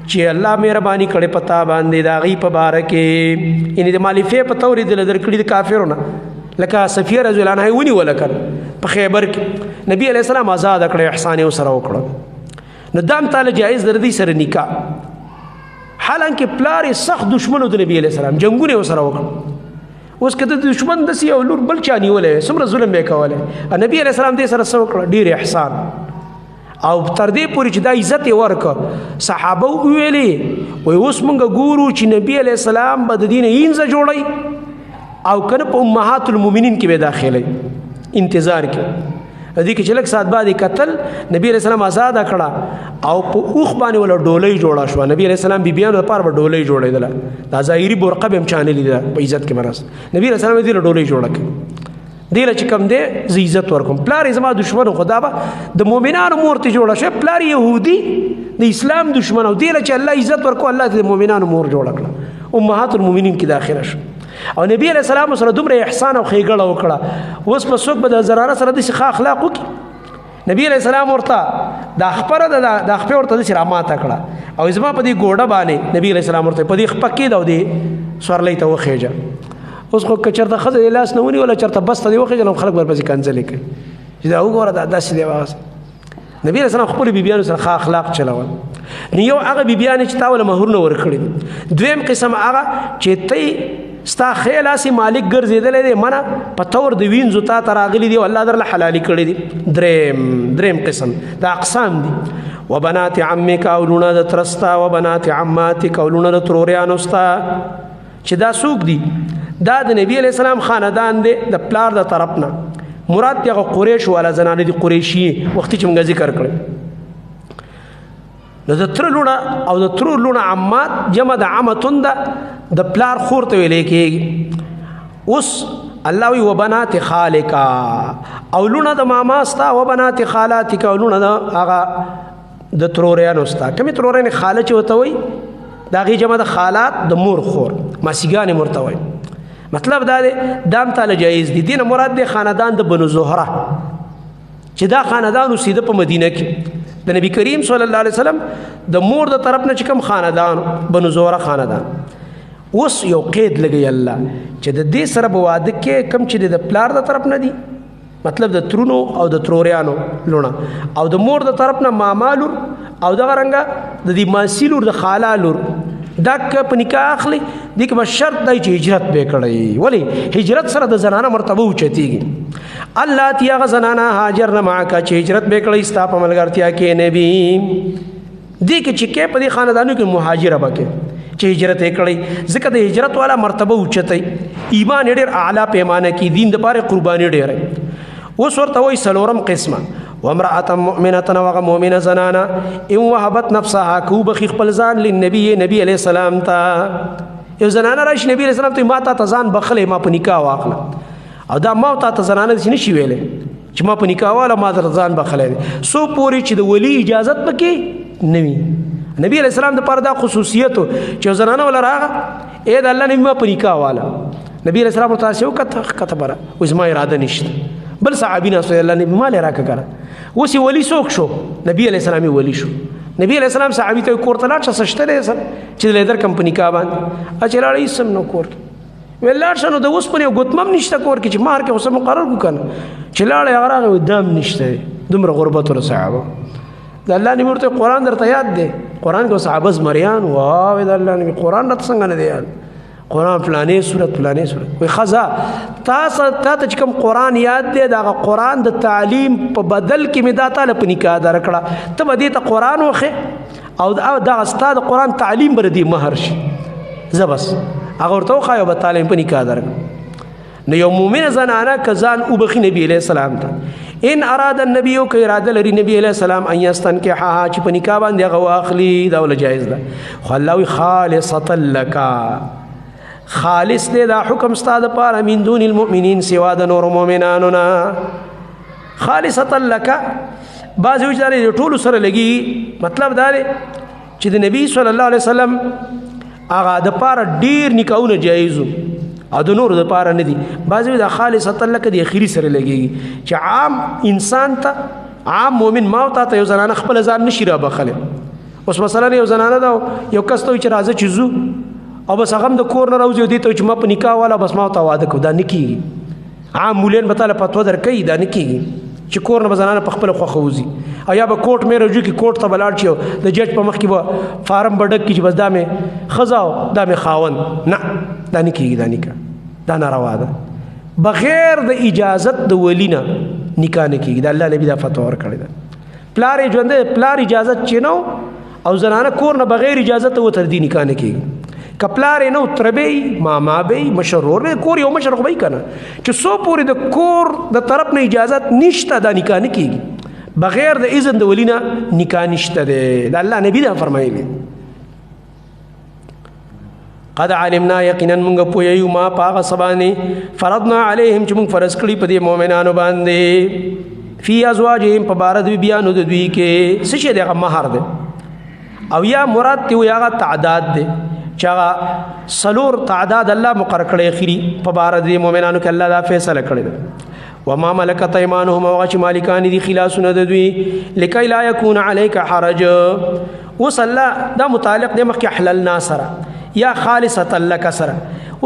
چې الله مهرباني کړې پتا باندې د هغې په باره کې یعنې د مالفې په طور دې درکړي د کافرونه لکه صفیه رضی الله عنها ونی ولکن په خیبر کې نبی علیہ السلام آزاد کړ احسان یې سره وکړو نو دام تعالی جایز دردی سره نکاح حالانکه پلار سخت دشمنو د نبی علیہ السلام جنگونه سره وکړو اوس کده دشمن د سی او لور بل چا نیولې سمره ظلم به کوله نبی علیہ السلام دې سره سره وکړو ډیر احسان او تر دې پورې چې دا عزت ورک صحابه ویلي وای اوس مونږ ګورو چې نبی علیہ السلام بد دین اینځ جوړي او کنه په امهات المؤمنین کې به داخله انتظار کې دې کې چې لک سات بعد قتل نبی رسول الله آزاد کړه او په اوخ باندې ولا ډولۍ جوړه شو نبی رسول الله بیبيانو لپاره به ډولۍ جوړېدله دا ظاهري برقه به چانه لیدا په عزت کې مرز نبی رسول الله دې ډولۍ جوړه کړه دې چې کم دې زی عزت ورکوم پلار زما دشمن خدا به د مؤمنانو مورته جوړه شه پلار يهودي د اسلام دشمن او دې چې الله عزت ورکو الله دې مؤمنانو مور جوړه کړه امهات المؤمنین کې داخله شو او نبی علیہ السلام سره دومره احسان او خیګړه وکړه اوس په څوک به د زراره سره د ښه اخلاق وکړي نبی علیہ السلام ورته د خبره د خپل ورته د شرامات کړه او زما په دې ګوډه باندې نبی علیہ السلام ورته په دې خپکې دا دې سورلې ته وخېجه اوس خو کچرته خزه لاس نه ونی ولا چرته بس ته وخېجه نو خلک ورپسې کنځل کوي چې دا وګوره دا داسې دی واس نبی علیہ السلام خپل بیبيانو سره ښه اخلاق چلول نو یو هغه بیبيانې چې تاول مہرونه ورکړي دویم قسم هغه چې تی ستا خیال اسی مالک ګرځیدلې دی منه په تور د وینځو تا تراغلی دی الله درله حلالي کړی دی دریم قسم دا اقسام دي وبنات عمک اولونه د ترستا وبنات عماتک اولونه د تروریانو ستا چې دا سوق دي دا د نبی علیہ السلام خاندان دی د پلار د طرف نه مراد دغه قریش ولا زنانه دي قریشی وخت چې موږ ذکر کړل نو د تر لونه او د ترور لونه عمات جمع د عمتون د پلار خور ته ویل کېږي. اوس الله وی وبنات خالقا او لونه د ماما ستا وبنات خالاتک او لونه د هغه د ترورانو ستا. کومې ترورانې خاله چې وته وي د هغې جمع د خالات د مور خور ماسیګانې مور ته وایي. مطلب دا دی دام تاله جایز دي. دینه مراد دی خاندان د بنو زهره چې دا خاندان اوسېده په مدینه کې د نبی کریم صلی الله علیه وسلم د مور د طرف نه چې کوم خاندان بنو زهره خاندان. اوس یو قید لګی الله چې د دې سره به واده کې کم چې د پلار د طرف نه دي مطلب د ترونو او د تروریانو لونه او د مور د طرف نه ماما لور او دغه رنګه د دې ماسی لور د خالا لور دا که په نکاح اخلي دې کې به شرط دی چې هجرت به کړی. ولې هجرت سره د زنانه مرتبه اوچتېږي. الله تی هغه زنانه هاجر نه معاکه چې هجرت به کړی ستا په ملګرتیا کې نبي دې کې چې کې په دې خاندانو کې مهاجره به کې چې هجرت یې کړی ځکه د هجرت والا مرتبه اوچتای ایمان ډېر اعلی پیمانه کې دین د پاره قرباني ډېره. اوس ورته وایي څلورم قسمه وامرأة مؤمنة وغ مؤمنه زنانا ان وهبت نفسها کو بخي خپل ځان لنبي نبی عليه السلام ته. یو زنانه راشي نبی عليه السلام ته ما ته ځان بخله ما په نکاح واخله او دا ما ته زنانه نشي ویلې چې ما په نکاح والا ما ته ځان بخله سو پوری چې د ولی اجازه پکې نوي. نبی عليه السلام د پاره دا خصوصیت چې زنانه ولا راغه اې د الله نبی ما په نکاح والا نبی عليه السلام ته سیو کته بره وز ما اراده نشته بل صحابین رسول الله نبی مال راکه کړه وسی ولی څوک شو نبی علیہ السلام ولی شو. نبی علیہ السلام صحابی ته کور ته لاړ څه شته سر چې لیدر کمپنی کا باندې اچلاړی سم نو کور ویلار شنو د اوس په یو ګوتمم نشته کور کې چې مار کې اوس مقرر کو کنه چې لاړ هغه دام نشته دومره غربت ور صحابه د الله نبی ورته قران درته یاد دی قران کې صحابه زمریان واه د الله نبی قران رات څنګه نه دی یاد قرآن فلانه صورت وي خزا تاسو ته کوم قرآن یاد دی دا قرآن د تعلیم په بدل کې می دا تعالی په نکاح درکړه ته به دې ته قرآن وخه او دا استاد قرآن تعلیم بر دي مہر شي زبس هغه ورته خو به تعلیم په نکاح درکړه. نو یو مؤمن زنانه کزان او بخي نبی علیہ السلام ته ان اراد النبي او که اراده لري نبی علیہ السلام ان يستنكحها چې په نکاح باندې هغه واخلي دا ول جایز ده. خو الله خالصه لك خالص دے دا حکم استاد پارا من دون المؤمنین سوا د نور مؤمنانو نا خالصتا لک بعض وجداري ټول سره لګي مطلب دا دی چې د نبی صلی الله علیه وسلم هغه د پارا ډیر نکاحونه جایز او د نور د پارا نه دي. بعض د خالصتا لک د اخیری سره لګي چې عام انسان ته عام مؤمن ما ته یو زنانه خپل ځان نشي را بخله. اوس مثلا یو زنانه دا یو کس ته چې راځي چې زو او بس هغه د کور نه راوځي دي ته چې ما په نکاح والا بس ما ته واده کو دا نکیږي. عام مولین مطلب پتو درکې دا نکیږي چې کور نه بزنانه په خپل خو خوځي او یا به کوټ مې رجو کې کوټ ته بلاړ شي د جج په مخ کې به فارم بډک کې چې بس دا مې خزاو دا مې خاون نه دا نکیږي دا نکاح دا ناروا ده بغیر د اجازت د ولینا نکاح نه کیږي. دا الله نبی دا فتوا ورکړی ده. پلار ژوند پلار اجازت چینو او زنانه کور نه بغیر اجازت و تر دې نکاح نه کیږي. کپلار نو تربی ماما بی مشرور به کور یو مشر خو به کنه چې سو پوری د کور د طرف نه اجازت نشته دا نکاح نه کیږي بغیر د اذن د ولینا نکاح نشته ده. الله نبی دا فرمایلی قد علمنا یقینا موږ پویو ما پاغه سبانی فرضنا علیهم چې موږ فرض کړی په دې مؤمنانو باندې فی ازواجهم په بارد بیانو د دوی کې څه شی دغه مہر ده او یا مراد تی یا تعداد ده چاغه سلور تعداد الله مقرر کړی اخیری په بارد مؤمنانو کې الله دا فیصله کړی ده. وما ملکت ایمانهم وغش مالکان دي خلاصونه د دوی لکای لا یکون علیک حرج وص الله دا متعلق د مخ حلال ناصر یا خالصه لک سر.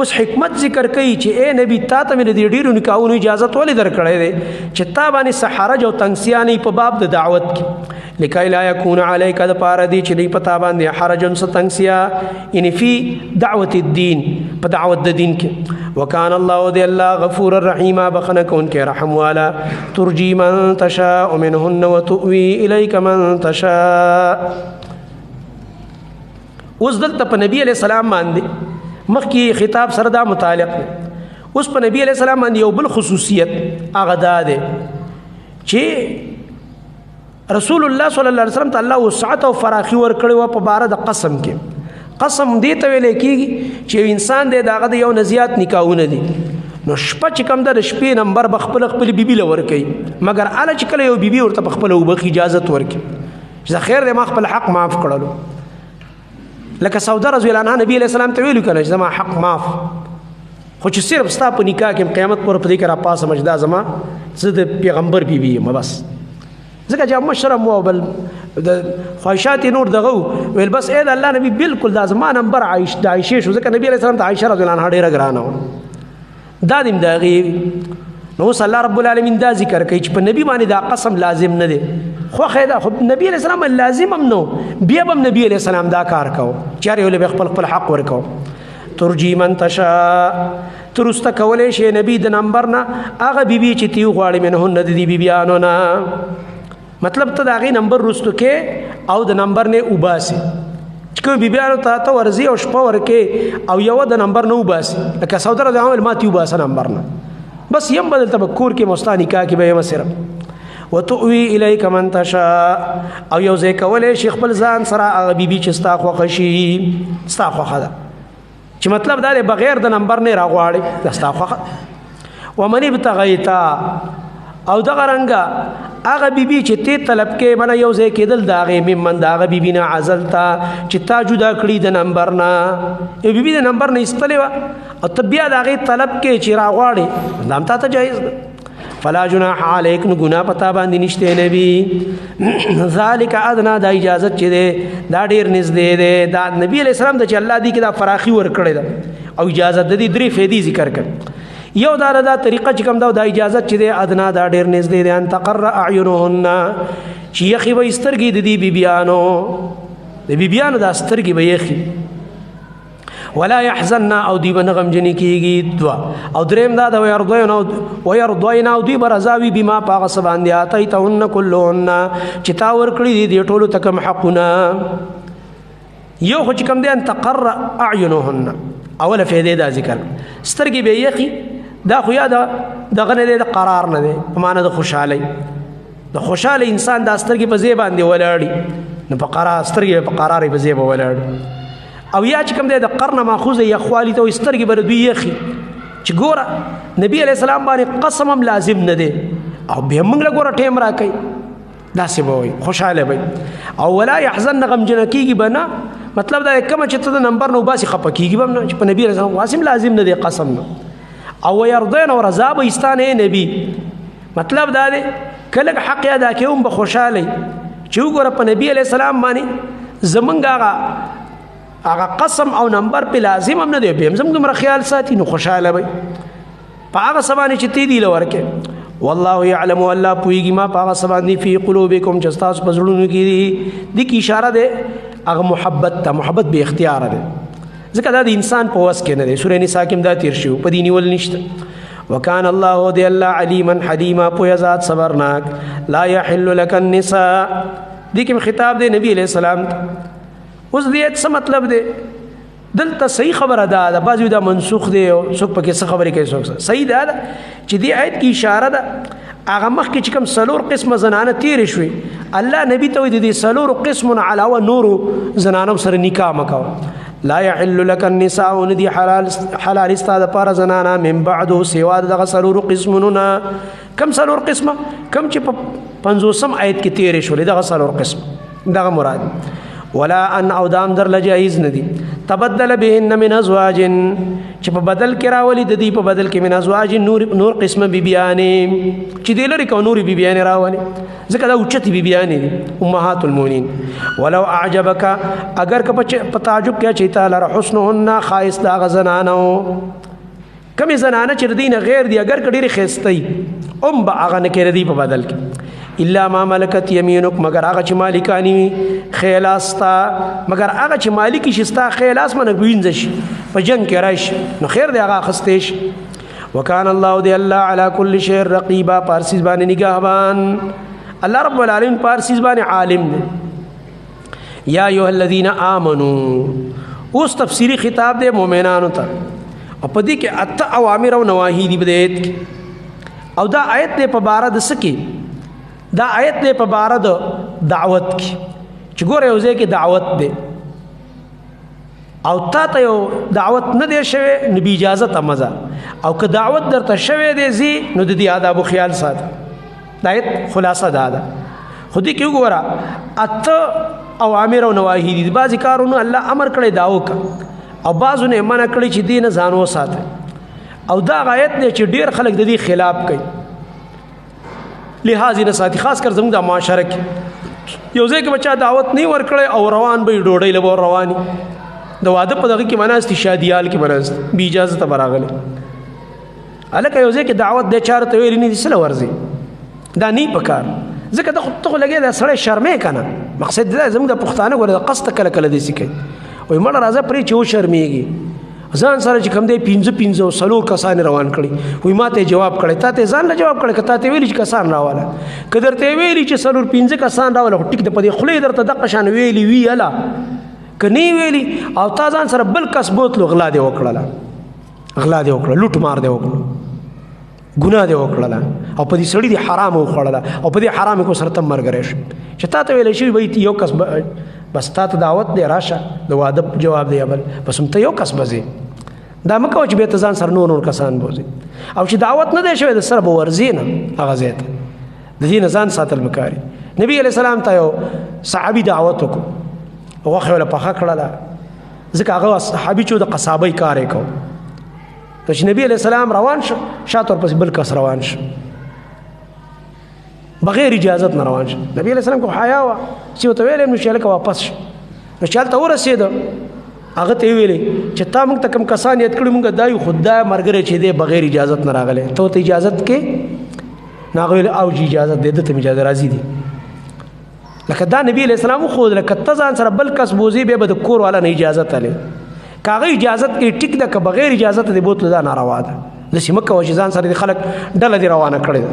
اوس حکمت ذکر کوي چې اے نبی تا ته مې د ډیرو نکاحونو اجازه ولې درکړې ده چې تا باندې سحرج او تنگسیانې په باب د دعوت کې لکای لا یکون علیک د پاره دی چې نه پتا باندې حرجن ستنگسیا ان فی دعوت الدین په دعوت د دین کې وکان الله دی الله غفور الرحیم بخنه کون کې رحم والا ترجی من تشاء منهن وتؤوی الیک من تشاء. اوس دلته په نبی علیہ السلام باندې مخکې خطاب سره دا متعلق اوس په نبی علیہ السلام باندې یو بل خصوصیت هغه دا ده چې رسول الله صلی الله علیه وسلم ته الله وسعت او فراخي ورکړي و په بار د قسم کې. قسم دې ته ویل کېږي چې انسان دې داغه د یو نزيات نکاحونه دي نو شپه چې کوم د شپې نمبر بخپل خپل بیبي له ورکړي، مګر اله چې کله یو بیبي ورته خپل وبخ اجازه ورکړي چې خیر دې ما خپل حق معاف کړلو. لکه سوده رضی الله عنها نبی علیہ السلام ته ویلو کنه زما حق معاف، خو چې صرف ستا په نکاح کې قیامت پر په دې کې را پاسه مجدا زما زه د پیغمبر بیبي یم بس. ځکه چې مشرم و بل د خواهشات نور دغه ویل بس اې د الله نبی بالکل دا زما نمبر عائشه شو، ځکه نبی علیہ السلام ته عائشه رضی الله عنها ډیره ګرانه و. دا دیم دغه نو صلی الله رب العالمین دا ذکر کوي چې په نبی باندې دا قسم لازم نه دی، خو خیدا خو نبی علیہ السلام لازم هم نو بیا هم نبی علیہ السلام دا کار کو چاره ولې خپل خپل حق ورکو. ترجی من تشاء ترست کولې شي نبی د نمبر نه هغه بیبي چې تیو غواړي منهن د دې بیبيانو نه، مطلب ته دا غي نمبر رستو کې او د نمبر نه وباسي چې کوم بیبيانو ته ورزي او شپه ورکه او یو د نمبر نه وباسي. لکه سودره د عامل ما تیو باسه نمبر نه بس یم بدل تبکور کې مستانی کا کې به مسره. وتؤوي الیک من تشاء او یو ځای کولې شیخ خپل ځان سره هغه بیبي چې ستا خوښ شي ستا خوښه ده، چې مطلب دا بغیر د نمبر نه راغواړي دا ستا خوښه. ومن ابتغیتا او دغه رنګه هغه بیبي چې ته طلب کې بنا یو ځای کېدل داغه ممن داغه بیبي نه عزلتا چې تا جدا کړی د نمبر نه، یو بیبي د نمبر نه استلې و او طبيعه داغه طلب کې چې راغواړي دام ته جایز ده. فلا جناح علیک نو گناہ پتا باندې نشته نبی. ذالک ادنا دا اجازه چې ده دا ډیر نږدې ده دا نبی علیہ السلام ته چې الله دې کې دا فراخي ور کړی ده او اجازه د دې درې فائدې ذکر کړ. یو دا طریقه چې کوم دا اجازه چې ده ادنا دا ډیر نږدې ده ان تقر اعینهن چې یخي و استرګي د دې بیبيانو دا سترګي به یخي ولا يحزن او دی بنغم جنی کیږي دوا او دریم دا ويرضين او دی برزاوی بما پاغه سبان دی اتیتهن كلهن چې تا ور کړی دی ټولو تکم حقنا. یو خو چې کوم دی ان تقر اعینهن اوله فائدې دا ذکر سترګي به یخي دا خو یا دغه نه د قرار نه دی په معنا د خوشحالي، د خوشاله انسان د سترګي په ځای باندې ولاړی نو په قرار سترګي په قرار په ځای ولاړ. او یا چې کوم دی د قرن ماخوذ یخوالی ته سترګي بر دوی یخي چې ګوره نبی علیہ السلام باندې قسم هم لازم نه دی او به موږ له ګوره ټیم راکې دا سی به خوشاله وي او ولا يحزن غم جنکیږي بنا مطلب دا کوم چې ته د نمبر نو باسي خپکیږي بم چې په نبی علیہ السلام واسم لازم نه دی قسم نه. او يرضين او رضا به استانه نبی مطلب دا دی کله حق ادا کوم به خوشاله چې وګوره په نبی علیہ السلام باندې زمونږه هغه قسم او نمبر په لازم هم نه دی به زم کوم خیال ساتي نو خوشاله وي په هغه سبانه چې تی دی لورکه. والله يعلم والله پويږي ما په هغه سبانه فی قلوبکم چې تاسو په زړونو کې دي د کی اشاره ده هغه محبت ته محبت به اختیار ده ځکه دا د انسان په وس کې نه دی. سورې نساء کې دا تیر شو په دې نیول نشته. وکان الله دی الله علیما حلیما پوهه ذات صبرناک. لا يحل لك النساء دې کې خطاب دی نبی علیہ السلام اوس دې څه مطلب دی دلته صحیح خبره ده بعضی دا منسوخ دی او څوک پکې څه خبرې کوي څوک صحیح ده چې دې آیت کې اشاره ده هغه مخکې چې کوم سلور قسمه زنانه تیر شوي الله نبی ته وایي دې سلور قسم علاوه نور زنانو سره نکاح مکو. لا يحل لك النساء ندي حلال استاد پار زنانا من بعد سوا دغه سلور قسمونه کم سلور قسمه کم چې 50 آیت کې تیر شوي دغه سلور قسم دغه مراد. ولا ان او دام در لجائز ندی تبدل بهن من ازواج چې په بدل کې راولي د دې په بدل کې من ازواج نور قسمه بیبیانې چې دې لري کو نور بیبیانې راولي ځکه دا اوچتي بیبیانې دي امهات المؤمنین. ولو اعجبک اگر که په تعجب کې چې تعالی حسنهن خایس دا غزنانو کمی زنانه چې دینه غیر دی اگر کډيري خيستي به هغه نه کې ردی په بدل کې الا ما ملکت یمینک مگر هغه چې مالکانی خیلاستا مگر هغه چې مالکی شستا خیلاس من وینځ شي په جنگ کې راشي نو خیر دی هغه خستېش. وکان الله دی الله علی کل شیء رقیبا پارسیز باندې نگهبان الله رب العالمین پارسیز باندې عالم دی. یا ایها الذین آمنو اوس تفسیری خطاب دی مؤمنانو ته او په دې کې ات اوامر او نواهی دی بدایت او دا آیت دی په بار د سکی دا آیت دی په بار د دعوت کی چې ګوره یو ځای کې دعوت دی او تا ته یو دعوت نه دی شوی نو بې اجازته مزه او که دعوت درته شوی دی ځي نو د دې آدابو خیال ساته. د آیت خلاصه دا ده. خو دې کې وګوره اته اوامر او نواهي دي. بعضې کارونو الله امر کړی دا وکړه او بعضو نه یې منع کړی چې دې نه ځان وساته. او دا آیت دی چې ډېر خلک د دې خلاف کوي لحاظ یې نه ساتي. خاص کر زموږ د معاشره کې یو ځای کې بچا دعوت نه ورکړی او روان به ډوډۍ له به رواني د واده په دغه کې مناستي شادیال کې مناست بې اجازته به راغلی هلکه یو ځای کې دعوت دی چاره ته ویلي نه دي څه له ورځي دا نه په کار ځکه ته خو لګې دا سړی شرمې که نه مقصد دا زموږ د پښتانه ګوره د قصد کله کله داسې کوي وایي مړه راځه پرې چې وشرمېږي ځان سره چې کوم دی 5 او 4 کسان روان کړي وایي ما ته جواب کړی تا ته ځان له جواب کړی که تا ته ویلي چې کسان راواله که درته ویلي چې 4-5 کسان راواله خو ټیک د په دې خولې درته دقه شان ویلي وي اله که نه ویلي او تا ځان سره بل کس بوتلو غلا دې وکړله غلا دې وکړه لوټ مار دې وکړه ګناه دې وکړله او په دې سړي دې حرام وخوړله او په دې حرام کو سره ته ملګری شو چې تا ته ویلی شوي به یو کس بس تا ته دعوت دی راشه د واده جواب دی بل بس هم ته یو کس به ځې دا مه کوه چې بیا ته ځان سره نور کسان بوځي او چې دعوت نه دی شوی د سره به ورځې نه هغه ځای ته د دې نه ځان ساتل پکاري. نبي علیه السلام ته یو صحابي دعوت وکړو غوښه یې له پخه کړله ځکه هغه صحابي چې د قصابۍ کار یې کوو چې نبی علیہ السلام روان شو شاته ورپسې بل کس روان شو بغیر اجازت نه روان شو. نبی علیہ السلام کو حیا وه چې ورته ویلی نو چې هلکه واپس شو نو چې هلته ورسېده هغه ته یې ویلې چې تا موږ ته کوم کسان یاد کړي موږ دا یو خو دا ملګری چې دی بغیر اجازت نه راغلی ته ورته اجازت کې نو هغه ویل او چې اجازت دی ده ته مې اجازه راځي دي لکه دا نبی علیہ السلام وښودله که ته ځان سره بل کس بوځې بیا به د کور والا نه اجازت هلی که هغه اجازت کې ټیک ده که بغیر اجازت دې بوتلو دا ناروا ده. داسې مه کوه چې ځان سره دې خلک ډله دې روانه کړې ده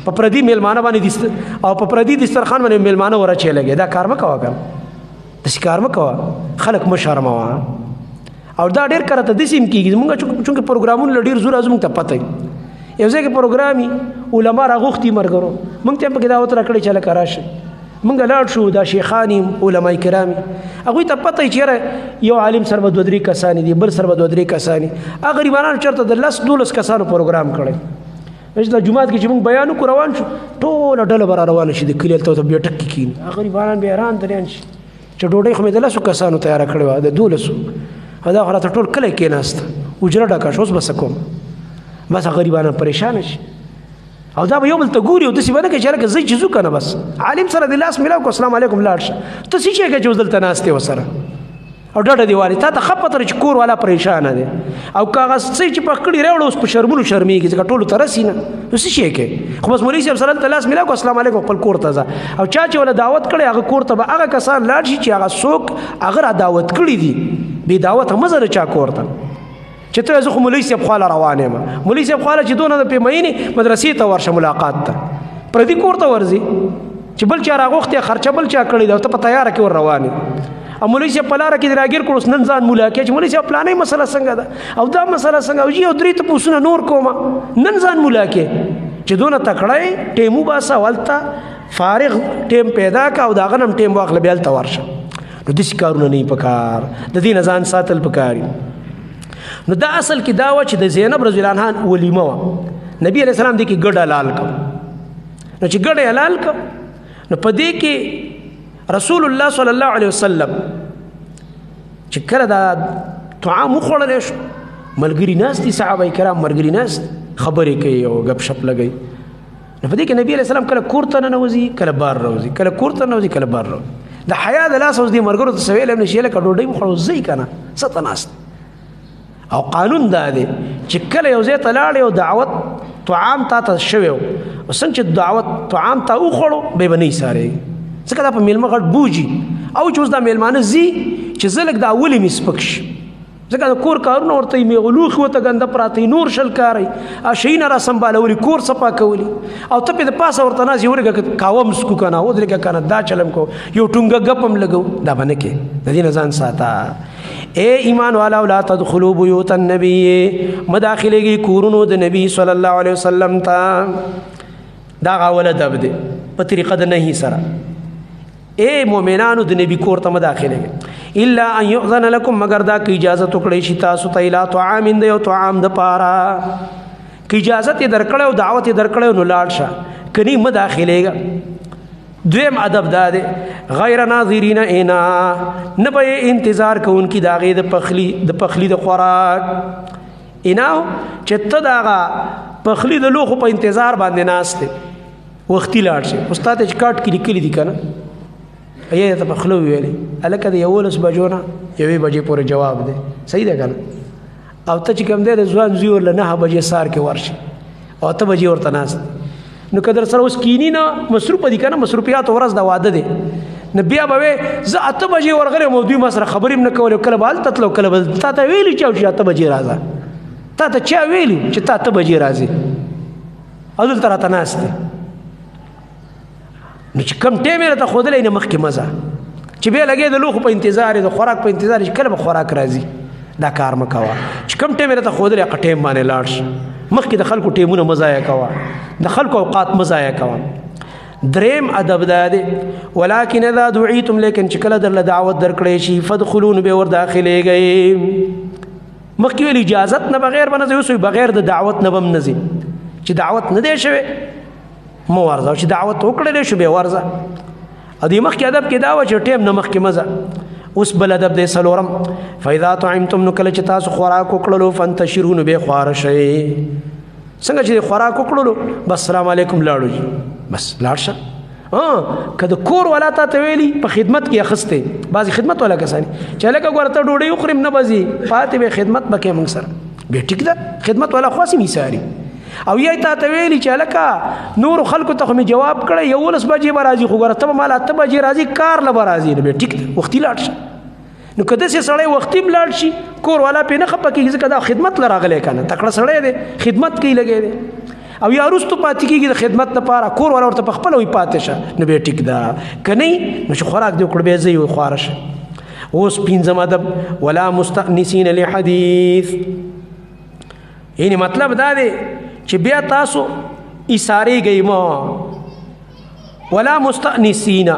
په پردي میلمانه باندې او په پردي دسترخوان باندې میلمانه ورچې لګې دا کار مه کوه که داسې کار مه کوه خلک مه شرموه. او دا ډېر کله ته داسې هم کېږي زمونږ چونکې پروګرامونه له ډېر زوره زمونږ ته پته وي یو ځای کې پروګرام وي علما راغوښتي مرګرو مونږ ته هم پکې دعوت راکړی چې هلکه راشئ مونږ لاړ شو دا شیخان علما کرام هغوی ته پته وي چې یاره یو عالم سره به 2-3 کسانې دي بل سره به 2-3 کسانې هغه غریبانانو چېرته د 10-12 کسانو پروګرام کړی چې دا جومات کې چې مونږ بیان وکړو روان شو ټوله ډله به را روانه شي د کلي هلته ورته بیا ټک کې کښېني هغه غریبانان بیا حیران درېان شي چې ډوډۍ خو مې د 10 کسانو تیاره کړې وه د 12 او دا خو راته ټول کلی کېناسته حجره ډکه شوه اوس به څه کوم بس هغه غریبانان پریشانه شي او دا به یو بل ته ګوري او داسې به نه کوي چې هلکه زه چې ځو که نه بس عالم سره د لاس میلاو کړو السلام علیکم لاړ شه ته څه شی کوې چې اوس دلته ناست یې ورسره او ډډه دې والي تا ته ښه پته چې کور والا پریشانه دی او که هغه څه چې پخ کړي راوړه اوس په شرمونو شرمېږي ځکه ټولو ته رسي نه نو څه شی کوې خو بس مولوي صاحب سره دلته لاس میلاو کړو السلام علیکم خپل کور ته ځه او چا چې وله دعوت کړی هغه کور ته به هغه کسان لاړ شي چې هغه څوک هغه را دعوت کړي دي بې دعوته مه ځه د چا کور ته چې ته زه خو مولوي صاحب خواله روان یم مولوي صاحب خواله چې دونه د پیمینې مدرسې ته ورشه ملاقات ته پردي کور ته ورځي چې بل چا راغوښتې خرچه بل چا کړې ده او ته په تیاره کې ور روان یې او مولوي صاحب په لاره کې دې راګیر کړو اوس نن ځان مولا کې چې مولوي صاحب پلانۍ مسله څنګه ده او دا مسله څنګه او جي او 3 تپوسونه نور کومه نن ځان مولا کې چې دونه تکړه ټیمو باسه ولته فارغ ټیم پیدا کا او د هغه نم ټیم واخله بیا هلته ورشه نو داسې کارونه نه پکار د دې نه ځان ساتل پکار نو دا اصل کې دا و چې د زینب رضی الله عنها ولیمه وه نبی علیہ السلام دې کې ګډ حلال کړ نو چې ګډ حلال کړ نو په دې کې رسول الله صلی الله علیه وسلم چې کله دا طعام وخوړلی شو ملګري ناست دي صحابه کرام ملګري ناست خبرې کوي او ګپ شپ لګوي نو په دې کې نبی علیہ السلام کله کور ته ننوځي کله بار راوځي کله کور ته ننوځي کله بار راوځي د حیا د لاس اوس دې ملګرو ته څه ویلی هم نه شي لکه ډوډۍ وخوړو ځئ که نه څه ته ناست او قانون دا دی چې کله یو ځای ته لاړې او دعوت طعام تا ته شوی و او څنګه چې دعوت طعام تا وخوړو بیا به نه ایسارېږي ځکه دا په میلمه غټ بوجي او چې اوس دا میلمانه ځي چې زه لږ دا ولې مې سپک شي ځکه د کور کارونه ورته یې میغلوخي ورته ګنده پراته نور شل کاری شیونه را سنبالولي کور صفا کولي او ته پې د پاسه ورته ناست یې ورېږه کاوه هم سکو که نه ودرېږه که نه دا چلم کو یو ټونګه ګپ هم لګو دا به نه کې د دې نه ځان ساته اے ایمان والا لا تدخلوا بیوت النبی مداخلېږي کورونو د نبی صلی الله علیه وسلم ته دا غاوله دب دی په طریقه د نهي سره اے مؤمنانو د نبی کور ته مداخله الا ان يؤذن لكم مگر دا کی اجازه وکړي شي تاسو ته اله طعام د یو طعام د پاره کی اجازه درکړو او دعوت درکړو نو لاړ شه کني مداخلهګا دویم ادب داده غیر ناظرین اینا نه به انتظار کوونکی داغه د پخلی د خوراک ایناو چې ته داغه پخلی د لوخو په انتظار باندې ناشته وختي لاړ شي استاد چې کاټ کې لیکلي دي کنه ايه ته پخلو ویلي الکه د یولس بجو نه یوې بجې پورې جواب دی صحیح ده کنه او ته چې کوم دی د ځوان زیور له 9 بجې سار کې ورشي او ته بجې ورته ناشته نو کدر سره اوس کینی نه مصروف دي کنه مصروفیات ورځ د واده دي نو بیا به زه 8 بجې ورغله موضوع ما سره خبرې نه کول کله بال تتلو کله بل تا ته ویلی چې 8 بجې راځه تا ته چا ویلی چې تا 8 بجې راځي اول تر ته ناشته نو چې کم ټیم ته خودلې نه مخکې مزه چې بیا لګې د لوخ په انتظار د خوراک په انتظار چې کله به خوراک راځي دا کار مکوا چې کم ټیم ته خودلې قټیم باندې لاړ مخکې د خلکو ټیمونه مزایا کوا د خلکو اوقات مزایا کوا دریم ادب داده ولکن اذا دعیتم لیکن چې کله درله دعوت درکړې شي فدخلون به ور داخليږي مخکې ویل اجازت نه بغیر باندې اوسې بغیر د دعوت نه بم نزي چې دعوت نه دی شوی مو ورځه چې دعوت وکړلې شو به ورځه ا دې مخکې ادب کې داوا چې ټیم نه مخکې مزه اوس بل ادب دې سلورم فاذا طعمتم نو کله چې تاسو خوراک وکړلو فانتشرون به خوار شي څنګه چې خوراک وکړلو بس السلام علیکم لاړو بس لاړ شه کله کور ولا ته ویلي په خدمت کې اخسته بعضی خدمت ولا کسانی چې لکه ګورته ډوډۍ وخورم نه بزي پاتې به خدمت بکې موږ سره به ټیک ده خدمت ولا خاصی میساري او یای ته ویلي چې لکه نور خلکو ته مې جواب کړی یو ولس بجې به راځي خو ګورته مال 8 بجې راځي کار ل به راځي به ټیک ده وختي لاړ شه نو کده سي سړی وختي لاړ شي کور والا په نه خپه کېږي ځکه دا خدمت لراغلی کنه تکړه سړی دی خدمت کوي لګي دی او یا رستو پاتې کېږي د خدمت لپاره کور والا ورته خپل وي پاتې شه نو به ټیک ده کني نو خوراک دی کړ به زی خوارش اوس پینځم ادب ولا مستأنسین لحدیث یعنی مطلب دا دی چې بیا تاسو اشاره گئی ما ولا مستأنسین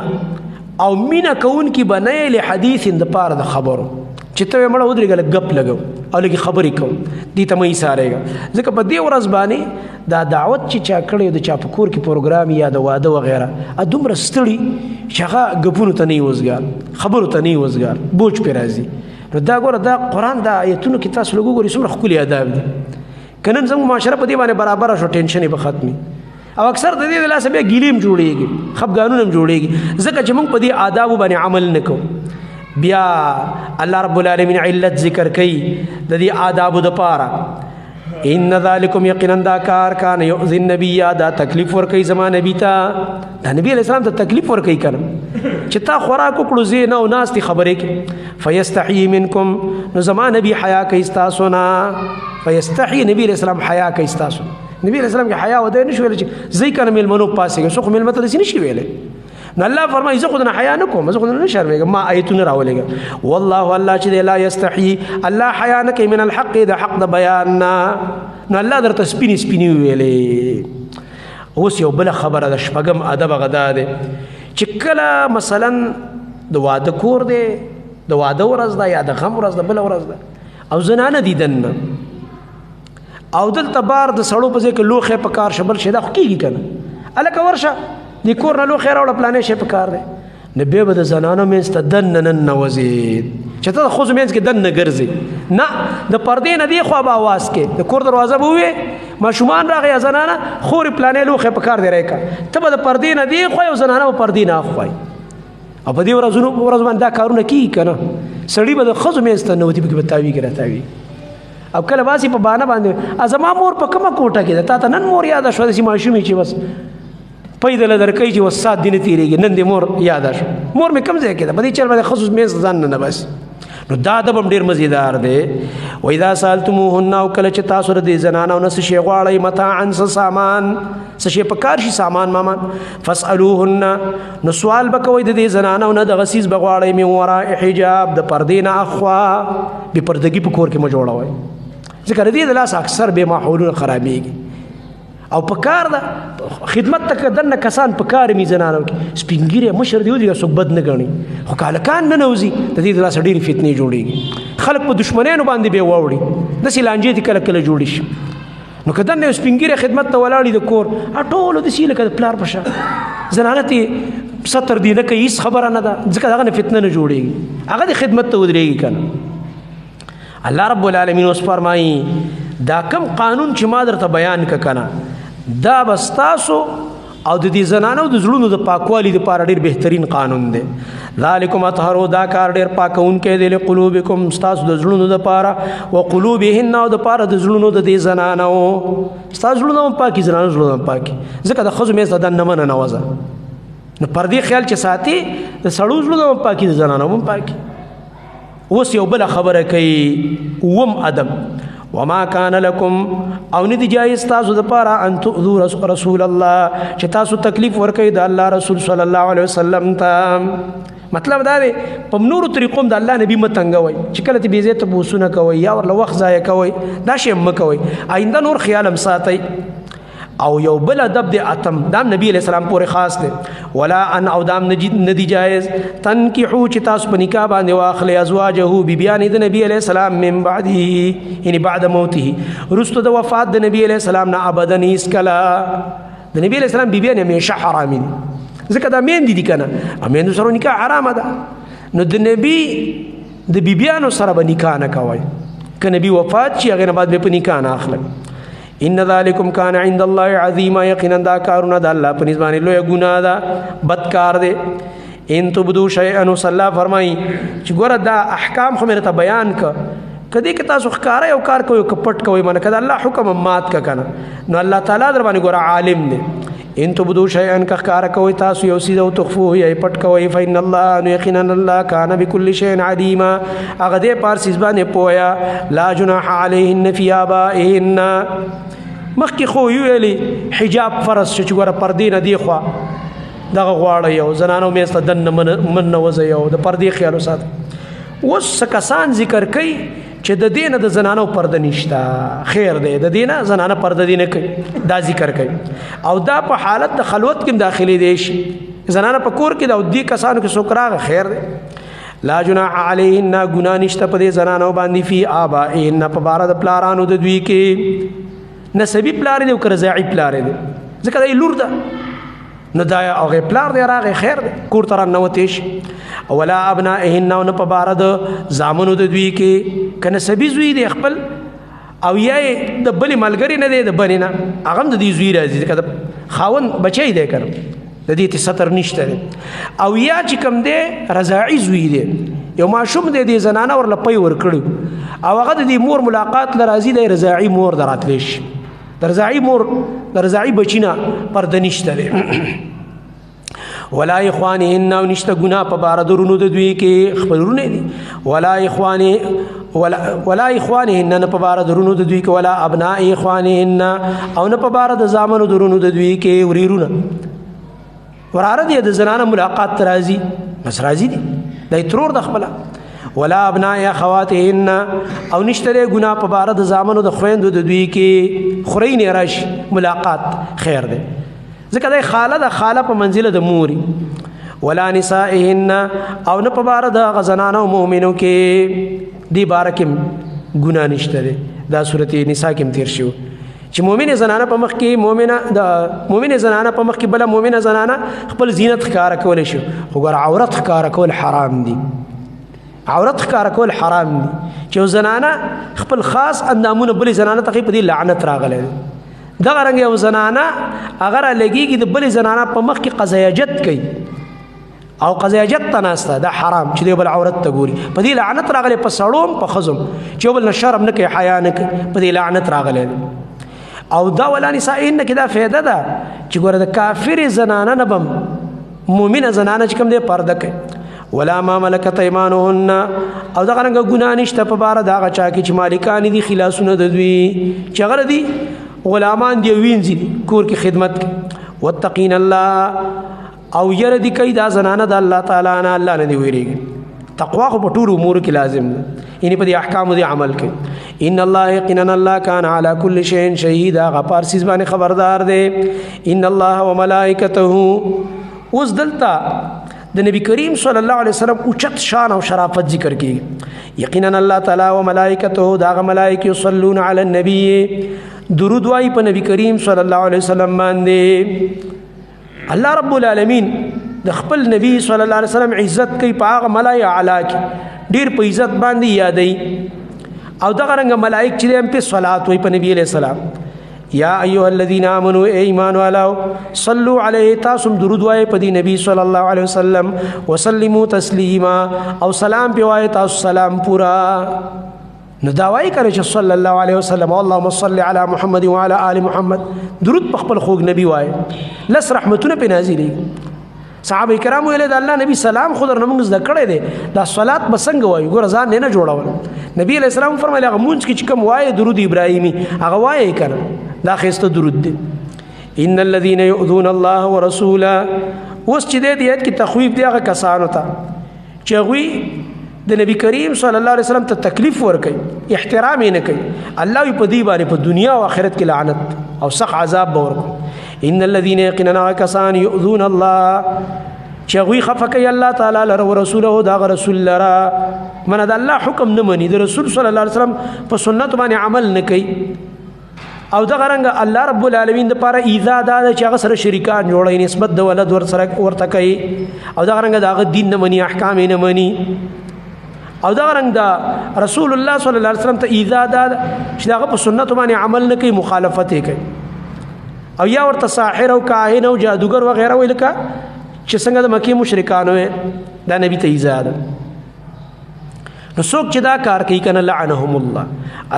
او مینا کون کی بنای له حدیث د پاره د خبرو چې ته مړه ودرېګل غپ لګو او لګي خبرې کوم دي ته مې سارهګا ځکه په دې ورځ باندې دا دعوت چې چا کړی د چا په کور کې پروګرام یا د واده وغیرہ ا دومره ستړي شغه غپونو ته نه وزګار خبرو ته نه وزګار بوج پر راځي نو دا ګوره دا قران دا آیتونو کې تاسو لګورئ څومره خولي آداب دي کنن زموږ معاشره په دې باندې برابر شو ټینشن به ختمي او اکثر د دې لاسه به ګیلیم جوړيږي خفګانونه جوړيږي ځکه چې موږ په دې آداب باندې عمل نکوو بیا الله رب العالمین علت ذکر کوي د دې آداب د پاره ان ذالکم یقینا دا کار کان یؤذی النبی دا تکلیف ور کوي زما نبی ته دا نبی علیہ السلام ته تکلیف ور کوي کنه چې تا خوراک وکړو زینه او ناس تی خبرې کې فیستحیی منکم نو زما نبی حیا کوي تاسو نه فیستحیی نبی علیہ السلام حیا کوي تاسو نبی علیہ السلام کې حیا ودی نشو ویل چې زئی کنه ملمنو پاسه سو ملمت لسی نشي ویل نو الله فرمایي زه خو نه حیا نکوم زه خو نه شرمېږم ما آیتونه راولېږم والله الله چې لا یستحیی الله حیا نه کوي من الحق د حق د بیان نو الله درته سپینی ویلې اوس یو بل خبره د شپږم ادب غدا ده چې کله مثلا د واده کور دی د واده ورځ ده یا د غم ورځ ده بل ورځ ده او زنانه دیدن او دلته بار د سړو په ځای کې لوخه په کار شبل شیدا خو کیږي کنه الکه ورشه د کور نه لوخه راوړه پلانې شي په کار دی نه به د زنانو مینځ ته دن نن وزید چې ته خو مینځ کې دن نه ګرځي نه د پردې نه دی خو به आवाज کې د کور دروازه به وي ماشومان راغی زنانه خور پلانې لوخه په کار دی راکا ته به د پردې نه دی خو یو زنانه په پردې نه خوای او په دې ورځ باندې دا کارونه کی کنه سړی به د خزو مینځ ته نو دی په تاوی کې راځي او کله واسي په باندې باندې ازما مور په کومه کوټه کې تا ته نن مور یاد شو د ماشومې چې بس پیدل درکې چې وسات دین تیریږي نن دې مور یاد شو مور مې کم ځای کې ده په دې چل باندې خصوص مې ځان نه بس نو دا د بم ډیر مزیدار دی و اذا سالتموهن او کله چې تاسو د زنانو نس شي غواړی متاعن سامان شي په کار شي سامان مامان فاسالوهن نو سوال بکوي د زنانو نه د غسیز بغواړی می وراء حجاب د پردې نه اخوا به پردګي په کور کې مو جوړوي ذکر دې د لاس اکثر به ماحولونه خرابېږي او پکار ده خدمت تک دنه کسان پکار می زنانو کې سپینګری مشر دی ودی څوک بد نه غني خو کالکان نه نوزي د دې لاس ډېری فتنې جوړيږي خلک په دشمنانو باندې به ووري د سیلانجې دي کله کله جوړی شي نو کدن نه سپینګری خدمت ته ولاړی د کور ټولو د سیله کده پلار پشه زنانه ته ستر دی نه کوي هیڅ خبره نه ده ځکه دغه فتنه نه جوړيږي هغه د خدمت ته ودرېږي کنه الله رب العالمین اوس فرمایي دا کم قانون چې ما درته بیان ک کنه دا بستاسو او د دې زنانو د زړونو د پاکوالي لپاره ډېر بهترین قانون دی ذالکم اطهروا دا کار ډېر پاکون کې دی قلوبکم استاسو د زړونو د لپاره او قلوبهن او د لپاره د زړونو د دې زنانو استاسو زړونو پاکي زنانو زړونو پاکي ځکه د خزو مې زدان نه من نه وځه نو پر دې خیال چې ساتي د سړو زړونو پاکي د زنانو هم پاکي اوس یو بل خبره کوي وم ادم وما كان لكم او ندی جایز تاسو د پاره ان تؤذوا رسول الله چې تاسو تکلیف ورکړئ د الله رسول صلی الله علیه وسلم ته مطلب دا دی په نورو طریقو د الله نبی متنګوي چې کله ته بیزه ته بوسونه کوي یا ورله وخت ضایع کوي دا شی مکوي آینده نور خیالم ساتي او یو بل ادب دی اتم دام نبی علیہ السلام پورې خاص دی ولا ان او دام ندی جایز تنکحو چې تاسو په نکاح باندې واخلي ازواجه بیبیان د نبی علیہ السلام من بعده یعنی بعد موته رستو د وفات د نبی علیہ السلام نه ابدا هیڅ کلا د نبی علیہ السلام بیبیان همیشه حرام دي ځکه دا مين دي کنه امین سره نکاح حرام ده نو د نبی د بیبیانو سره به نکاح نه کوي ک نبی وفات شي هغه نه بعد به نکاح نه اخلي ان ذالکم کان عند الله عظیما یقینا دا کارونه د الله په نسبت لوی ګناه ده بدکار دی ان تبدو شیئا صلی فرمای چې ګوره دا احکام خو مې ته بیان ک کدی که تاسو ښکارا یو کار کوي کپټ کوي من کده الله حکم مات کا کنه نو الله تعالی در باندې ګوره عالم دی ان تبدو شیئا که ښکارا کوي تاسو یو سیده او تخفوه یا پټ کوي فإن الله یقینا الله کان بكل شیء علیما هغه دې پارسیز باندې پویا لا جناح علیهن فی آبائهن مخکې خو ویلي حجاب فرض چې ګوره پردې نه دی خو دغه غواړه یو زنانو مېسته دن من نه وځي یو د پردې خیال وسات اوس کسان ذکر کوي چې د دینه د زنانو پرده نشته خیر دی د دینه زنانه پرده دی نه کوي دا ذکر کوي او دا په حالت د خلوت کې داخلي دی شي زنانه په کور کې د دې کسانو کې سوکراغه خیر دی لا جناح علیهن گناه نشته په دې زنانو باندې فی آبائهن په بار د پلارانو د دوی کې نسبی پلار دی او کرزاعی پلار دی ځکه دا لور ده نو دا هغه پلار دی راغی خیر دی کور تر نه وتیش ولا ابنائهن نو په بار د زامنو د دوی کې کنه سبي زوی دی خپل او یې د بلی ملګری نه دی د بنینا هغه د دې زوی راځي ځکه خاون بچی دی کړ د دې ته ستر نشته او یا چې کوم دی رضاعی زوی دی یو ماشوم دی د زنانه ور لپی ور کړو او هغه د دې مور ملاقات لرازي د رضاعی مور دراتلیش درزاعی مور درزاعی بچینا پردنشته دی ولا اخوانهن او نشته ګنا په بار درونو د دوی کې خبرونه دي ولا اخوانهن نه په بار درونو د دوی کې ولا ابناء اخوانهن او نه په بار د زامنو درونو د دوی کې وريرونه وراره دي د زنانه ملاقات راځي بس راځي دي د ترور د خپل ولا ابناء اخواتهن او نشته ګنا په بار د زامنو د خويندو د دوی کې خورین راشي ملاقات خیر ده ځکه د خاله په منزله د موري ولا نسائهن او نه په بار د غزنانو مؤمنو کې دی بارکم ګنا نشته دا سورته نساء کې تیر شو چې مؤمنه زنانه په مخ کې مؤمنه زنانه په مخ کې بل مؤمنه زنانه خپل زینت ښکارا کول شي خو ګور عورت ښکارا کول حرام دي عورت ښکارا کول حرام دي چې زنانه خپل خاص اندامونه بل زنانه ته په دې لعنت راغله دا رنګ یو زنانه اگر لګيږي د بل زنانه په مخ کې قضایجت کوي او قضایجت تناسته دا حرام چې بل عورت ته ګوري په دې لعنت راغله په سړوم په خزم چې بل شرم نه کوي حیا نه کوي په دې لعنت راغله او دا ولا نسائن کې دا فائدہ ده چې ګوره د کافر زنانه نه بم مؤمنه زنانه چې کوم دې پرده کوي ولا ما ملکت ایمانهن او دا څنګه ګناه نشته په بار دا غچا کې چې مالکان دي خلاصونه د دوی چې غره دي غلامان دی وینځي کور کې خدمت وتقین الله او ير دي کوي دا زنانه د الله تعالی نه الله نه دی ویریږي تقوا خو په ټول امور کې لازم ده یعنی په دې احکام دي عمل کوي ان الله یقینا الله کان علی کل شیء شهیدا غپار سیز باندې خبردار دی ان الله وملائکته اوس دلتا د نبی کریم صلی الله علیه وسلم اوچت شان او شرافت ذکر کی یقینا الله تعالی او ملائکته دا ملائکه یصلون علی النبی درود وای په نبی کریم صلی الله علیه وسلم باندې الله رب العالمین د خپل نبی صلی الله علیه وسلم عزت کوي په هغه ملائکه اعلی کې ډیر په عزت باندې یادای او دغه رنګ ملائک چې هم په صلوات وای په نبی علیہ السلام یا ایها الذین آمنوا ایمان والو صلوا علیه تاسو درود وای په دی نبی صلی الله علیه وسلم وسلموا تسلیما او سلام په وای تاسو سلام پورا نو دا وای کړه چې صلی الله علیه وسلم اللهم صل علی محمد وعلى آل محمد درود په خپل خوږ نبی وای لس رحمتونه په نازلې صحابه کرام ویل د الله نبی سلام خو در نمونږ زده کړی دی دا صلات بسنګ وای ګور ځان نه جوړول نبی علیہ السلام فرمایله هغه مونږ کې چې کوم وای درود ابراهیمی هغه وای کړه دا خسته درود دی ان الذين يؤذون الله ورسوله اوس چې دې آیت کې تخویف دی هغه کسانو ته چې غوي د نبی کریم صلی الله علیه وسلم ته تکلیف ورکړي احترام یې نه کوي الله په دې باندې په دنیا او آخرت کې لعنت او سخت عذاب به ورکړي ان الذين يقيننا كسان يؤذون الله چغوي خفقي الله تعالی لره ورسوله دا رسول لره من د الله حکم نه مني د رسول صلی الله علیه وسلم په سنت باندې عمل نه کوي او دا غرنګ الله رب العالمین د پاره ایذا دا چې هغه سره شریکان جوړي نسبت د ولد ور سره ورته کوي او دا غرنګ دا دین نه مني احکام نه مني او دا غرنګ دا رسول الله صلی الله علیه وسلم ته ایذا دا چې هغه په سنت باندې عمل نه کوي مخالفت کوي او یا ورته ساحر او کاهن او جادوګر وغیرہ ویل کا چې څنګه د مکی مشرکانو دا نبی ته ایذا ده نو څوک چې دا کار کوي کنه لعنهم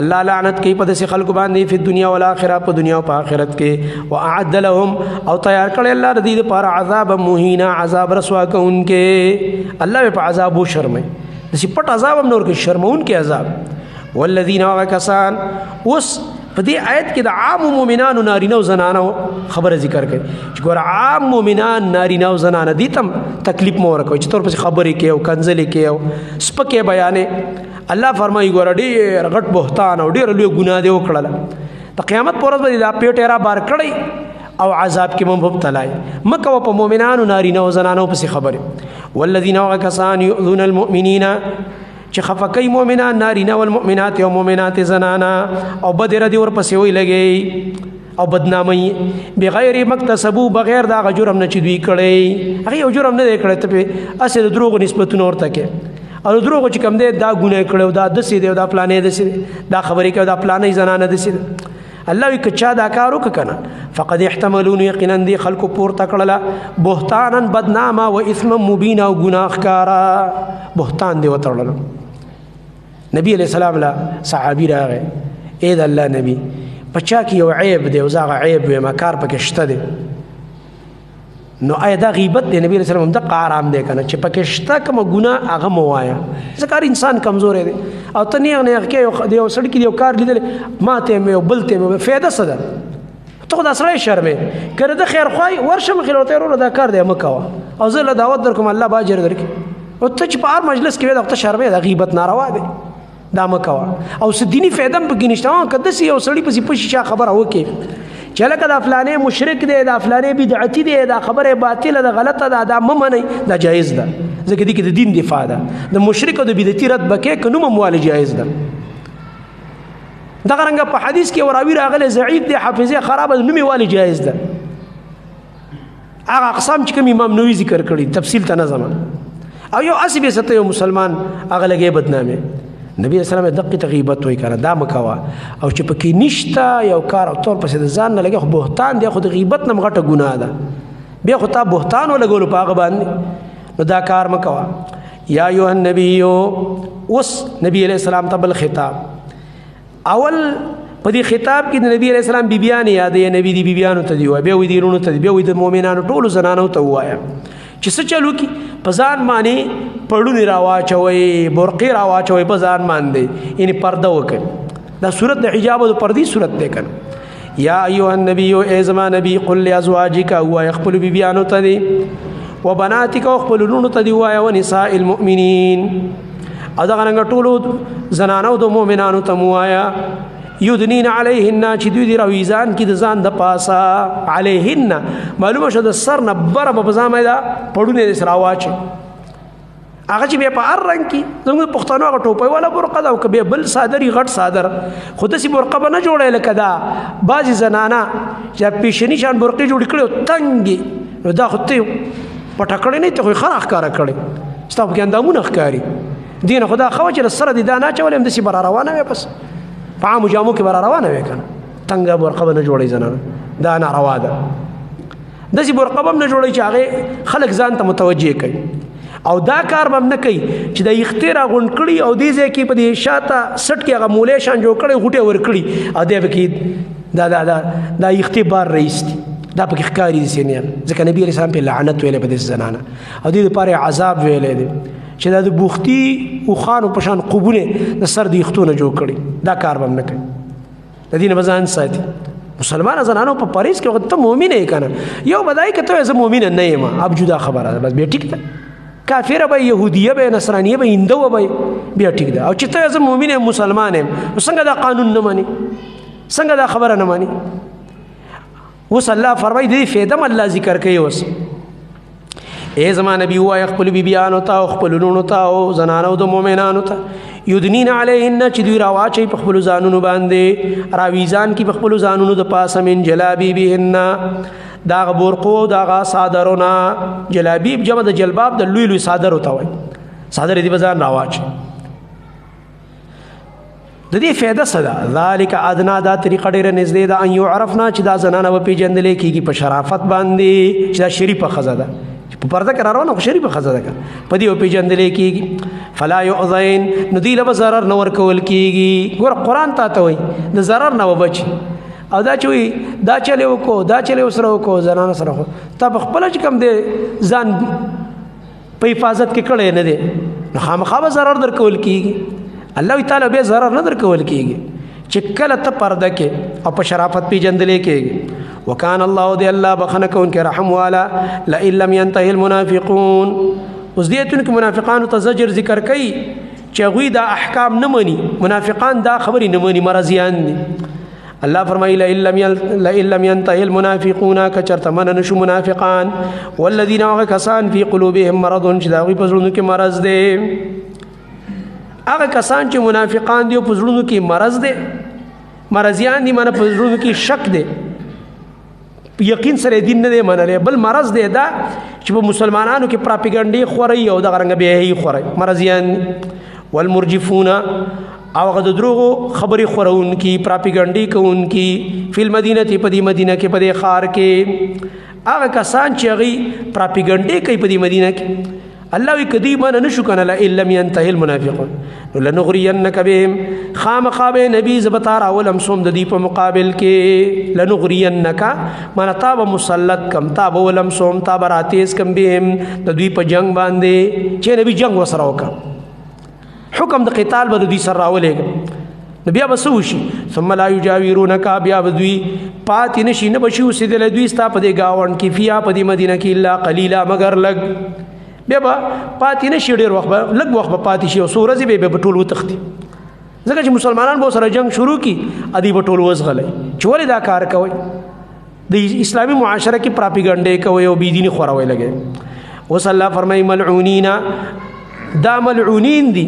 الله لعنت کوي په داسې خلکو باندې په دنیا او آخرت په دنیا او په آخرت کې واعد لهم او تیار کړی الله د دې لپاره عذاب مهینا عذاب رسوا کوونکې الله په عذاب او شرمای د پټ عذاب هم نور کې شرمون کې عذاب والذین وکسان اوس په دې آیت کې د عام مؤمنانو نارینه او زنانه خبره ذکر کړي چې ګور عام مؤمنان نارینه او زنانه دي تم تکلیف مو ورکوي چې تور پس خبرې کې او کنځلې کې او سپکه بیانې الله فرمایي ګور ډېر غټ بهتان او ډېر لوی ګناه دی وکړل د قیامت پر ورځ باندې دا پیټه را بار کړی او عذاب کې مبتلا مکه په مؤمنانو نارینه او زنانه پس خبره والذین وکسان یؤذون المؤمنین چې خفقای مؤمنان نارینه او المؤمنات او مؤمنات زنانا او بدر دی ور پسې وی لګي او بدنامي بغیر مکتسبو بغیر دا جرم نه چې دوی کړي هغه یو جرم نه کړي ته اصل دروغ نسبتونه ورته کې او دروغ چې کم دی دا ګناه کړو دا د سي دی دا پلانې د سي دا خبرې کوي دا پلانې زنانه د سي الله وی کچا دا کار وکنه فقد احتملون یقینا دی خلق پور تکړه بهتانا بدنامه و اثم مبین او گناهکارا بهتان دی وتړل نبی علیہ السلام لا صحابی راغه اې د الله نبی پچا کې یو عیب دی او زغه عیب وي مکار پکې شته دی نو آیا دا غیبت دی نبی علیہ السلام د قارام دی کنه چې پکې شته کوم ګناه هغه موایا ځکه انسان کمزور دی او ته نه کې یو سړی کې یو کار لیدل ماته مې بلته مې فایده صدا ته دا سره شرمې کړه د خیر خوای ورشم خلوته ورو دا کار دی مکوا او زه له دعوت در کوم الله باجر درکې او ته چې په هر مجلس کې وي دا شرمې د غیبت ناروا دی دا مکوا او س دینی فائدہ په کې نشته کده سی یو سړی په پښه خبره وکي چې لکه د فلانه مشرک دی د فلانه بدعتي دی دا خبره باطله ده غلطه ده دا ممنه دا جایز ده ځکه دي کې د دین دفاع ده د مشرک او د بدعتي رد بکې کنو موال جایز ده دا څنګه په حدیث کې وراوی راغله ضعیف دی حافظه خراب نو موال جایز ده هغه اقسام چې کوم امام نووي ذکر کړی تفصیل ته نظم او یو اسبه ست یو مسلمان هغه لګي بدنامه نبی اسلام دقه تغیبت وای کنه دا مکوا او چې پکې نشتا یو کار او تور پسې د ځان نه لګي خو بهتان دی خو د غیبت نه غټه ګناه ده بیا خو تا بهتان ولګول په هغه باندې نو دا کار مکوا یا ایه النبی اوس نبی علیہ السلام ته بل خطاب اول په دې خطاب کې د نبی علیہ السلام بیبیان یادې نبی دی بیبیانو ته دی وای بیا وې دی رونو ته دی بیا وې د مؤمنانو ټولو زنانو ته وایا چې څه چلو کی پزان باندې پړونی راواچوي برقی راواچوي پزان باندې یعنی پرده وکړي دا صورت د حجاب او پردي صورت ده کنه یا ایها النبی ای زما نبی قل لازواجک او يخبل بیبیانو ته دی وبناتک او خپل لونو ته دی وای او نساء المؤمنین او دغه رنګ ټولو زنانو د مؤمنانو ته موایا یدنین علیهن چې دوی دی راویزان کی د ځان د پاسه علیهن معلومه شو د سر نه بره په ځامه دا پړونه د سراواچ هغه چې به په هر رنگ کې زموږ پښتنو هغه ټوپۍ والا برقه دا او کبه بل صادري غټ صادر خود سي برقه نه جوړه لکه دا بعضی زنانا چې پیشنی شان برقه جوړ کړو تنګي نو دا خو ته پټکړې نه ته خو خرخ کار کړي ستاسو کې اندامونه ښکاری دین خدا خو چې سره دي دا نه چولې هم د سی بر روانه وي بس په عامو جامو کې بر روانه وي کنه تنګه برقه نه جوړي زنانه دا ناروا ده د سی برقه هم نه جوړي چې هغه خلک ځان ته متوجه کوي او دا کار به نه کوي چې د اختیار غونډ کړي او دې ځکه په دې شاته سټ کې هغه مولې شان جوړ کړي غوټه ور کړي او دې کې دا اختبار رئیس دی دا په ښکاری دي سینه ځکه نبی رسول الله په لعنت ویلې په دې زنانه او دې لپاره عذاب ویلې دي چې د بوختي او خانو په شان قبونه د سر دی ختونه جوړ کړي دا کار به نه کوي د دین بزان ساتي مسلمان زنانو په پاریس کې وخت مؤمن یې کنه یو بدای کته زه مؤمن نه یم اب جدا خبره بس به ټیک ده کافر به يهوديه به نصرانيه به هندو به بیا ټیک ده او چې ته زه مؤمن یم مسلمان یم څنګه دا قانون نه مانی څنګه دا خبره نه مانی وس الله فرمای دی فیدم الله ذکر کوي وس اے زمان نبی وای خپل بیبیانو ته خپل لونو ته او زنانو د مؤمنانو ته یدنین علیهن چې دوی راواچي په خپل ځانونو باندې راویزان کی په خپل ځانونو د پاسه من جلابی بهن دا برقو دا صادرونه جلابیب جمع د جلباب د لوی لوی صادر وته وای صادر دی بازار راواچي د دې فائدہ صدا ذالک ادنا دا طریقه ډیره نږدې ده ان يعرفنا چې دا زنانه په پیجندل کېږي په شرافت باندې چې دا شریفه خزه ده په پرده کې راروانه خو شریفه خزه ده په دې په پیجندل کېږي فلا يؤذين ندی له zarar نور کول کېږي ګور قران ته وای د zarar نه وبچي او دا چوي دا چلے وکړو دا چلے وسره وکړو زنانه سره ته خپل چې کم دې ځان په حفاظت کې کړي نه دي نو خامخا zarar در کول کېږي الله تعالی به zarar نه در کول کېږي چې کله ته پرده کې او په شرافت پیجندلې کېږي وکانه الله دې الله بخنه کون کې رحم والا لئن لم ينتهي المنافقون اوس دې ته منافقانو ته زجر ذکر کوي چې غوی دا احکام نه مني منافقان دا خبري نه مني مرضیان دي الله فرمایي لئن لم ينتهي المنافقون كچرته من نشو منافقان والذين كسان في قلوبهم مرض چې دا غوی په زړونو کې مرض دي هغه کسان چې منافقان دي او په زړونو کې مرض دي مرضیان دي معنی په زړونو کې شک دي یقین سره دین نه دی منلې بل مرض دی دا چې په مسلمانانو کې پراپګاندا خوري او د غرنګ به هي خوري مرضیان والمرجفون او هغه د دروغو خبري خورون کې پراپګاندا کوون کې فل مدینه ته په دې مدینه کې په دې خار کې هغه کسان چې هغه پراپګاندا کوي په دې مدینه کې الله وی کدی من نشو کنه لا الا لم ينتهي المنافقون لنغرينك بهم خامخاب نبی زبتار اولم سوم د دی په مقابل کې لنغرينك من تاب مسلط کم تاب اولم سوم تاب راتیز کم بهم د دوی په جنگ باندې چې نبی جنگ وسره وکړه حکم د قتال به دوی سره راولېګ بیا بسوشي ثم لا يجاورونك بیا دوی پات نشي نه بشو سیدل دوی ستا په دې گاون کې فیا په دې مدینه کې الا قليلا مگر لګ بیا پاتې نشي ډېر وخت لږ وخت پاتې شي او سورځي به ټول وتختی ځکه چې مسلمانان به سره جنگ شروع کی ادي به ټول وزغلي چې ولې دا کار کوي د اسلامي معاشره کې پراپګاندا کوي او بيدینی خوروي لګي اوس الله فرمای ملعونین دا ملعونین دي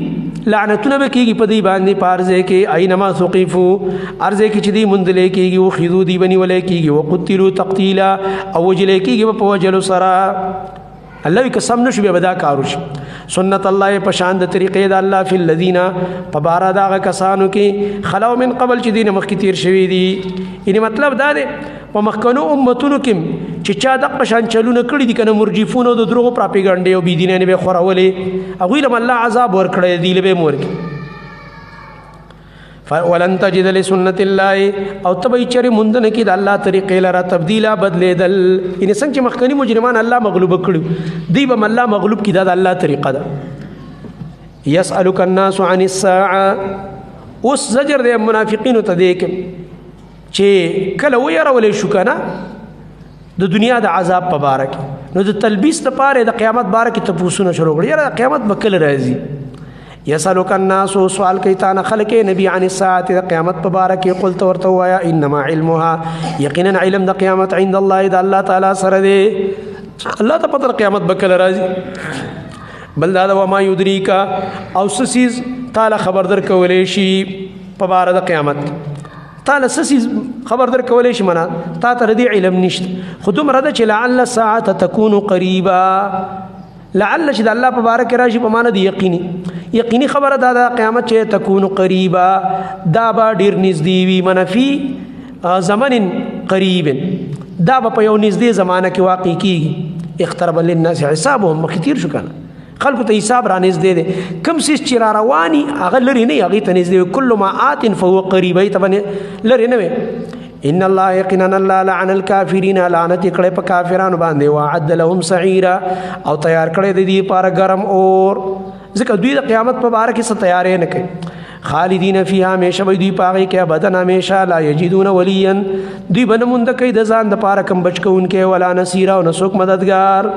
لعنتونه به کېږي په دې باندې پارځه کې اينما ثقيفو ارزه کې چې دې مندلې کېږي او خذو دي بني ولې کېږي او قتلوا تقتيلا او وجلې کېږي په وجلو سره الله قسم نشو بیا بدا کاروش سنت الله پشان د طریقې د الله فی الذین فبارا دا کسانو کې خلو من قبل چې دین مخ کې تیر شوی دي یعنی مطلب دا دی په مخکنو امتونو کې چې چا د پشان چلونه کړی دي کنه مرجفون او د دروغ پراپګاندا او بی دینه به خورولې هغه لم الله عذاب ور کړی دی له مور کې ولن تجد لسنت الله او تبي چر مندن کې د الله طریقې لره تبديلا بدلیدل ان څنګه مخکنی مجرمان الله مغلوب کړو دی به الله مغلوب کې د الله طریقه ده يسالك الناس عن الساعه اوس زجر د منافقین ته دی چې کله ويرول شو کنه د دنیا د عذاب په باره کې نو د تلبیس لپاره د قیامت باره کې تاسو شروع کړی یاره قیامت به کله راځي یسألک الناس سوال کوي تا نه خلک نبی عن الساعه قیامت مبارک قلت ورته وایا انما علمها یقینا علم د قیامت عند الله د الله تعالی سره دی الله ته پته قیامت بکل راځي بل دا وما یدریک او سسیز تعالی خبر در کولې شي په بار د قیامت تعالی سسیز خبر در کولې شي منا تا ته دې علم نشته خودم رده چې لعل الساعه تكون قريبا لعل چې د الله مبارک راشي په معنا دی یقیني خبره دا قیامت چې تكون قريبا دا با ډیر نږدې وي منفي زمن قریب دا په یو نږدې زمانہ کې واقع کیږي اقترب للناس حسابهم مخکیر شو کنه خلق ته حساب را نږدې دي کم سیس چې را رواني هغه لري نه هغه ته نږدې کل ما آت فهو قریب ای ته لري نه ان الله یقینا الله لعن الكافرین لعنت کړه په کافرانو باندې وعد لهم سعیرا او تیار کړه د دې لپاره ګرم اور ځکه دوی د قیامت په باره کې څه تیارې نه کوي خالدین فیها همیشه وي دوی پاغي کې ابدا همیشه لا یجدون ولیا دوی بنموند کوي د ځان د پاره کم بچکون کې ولا نصير او نسوک مددگار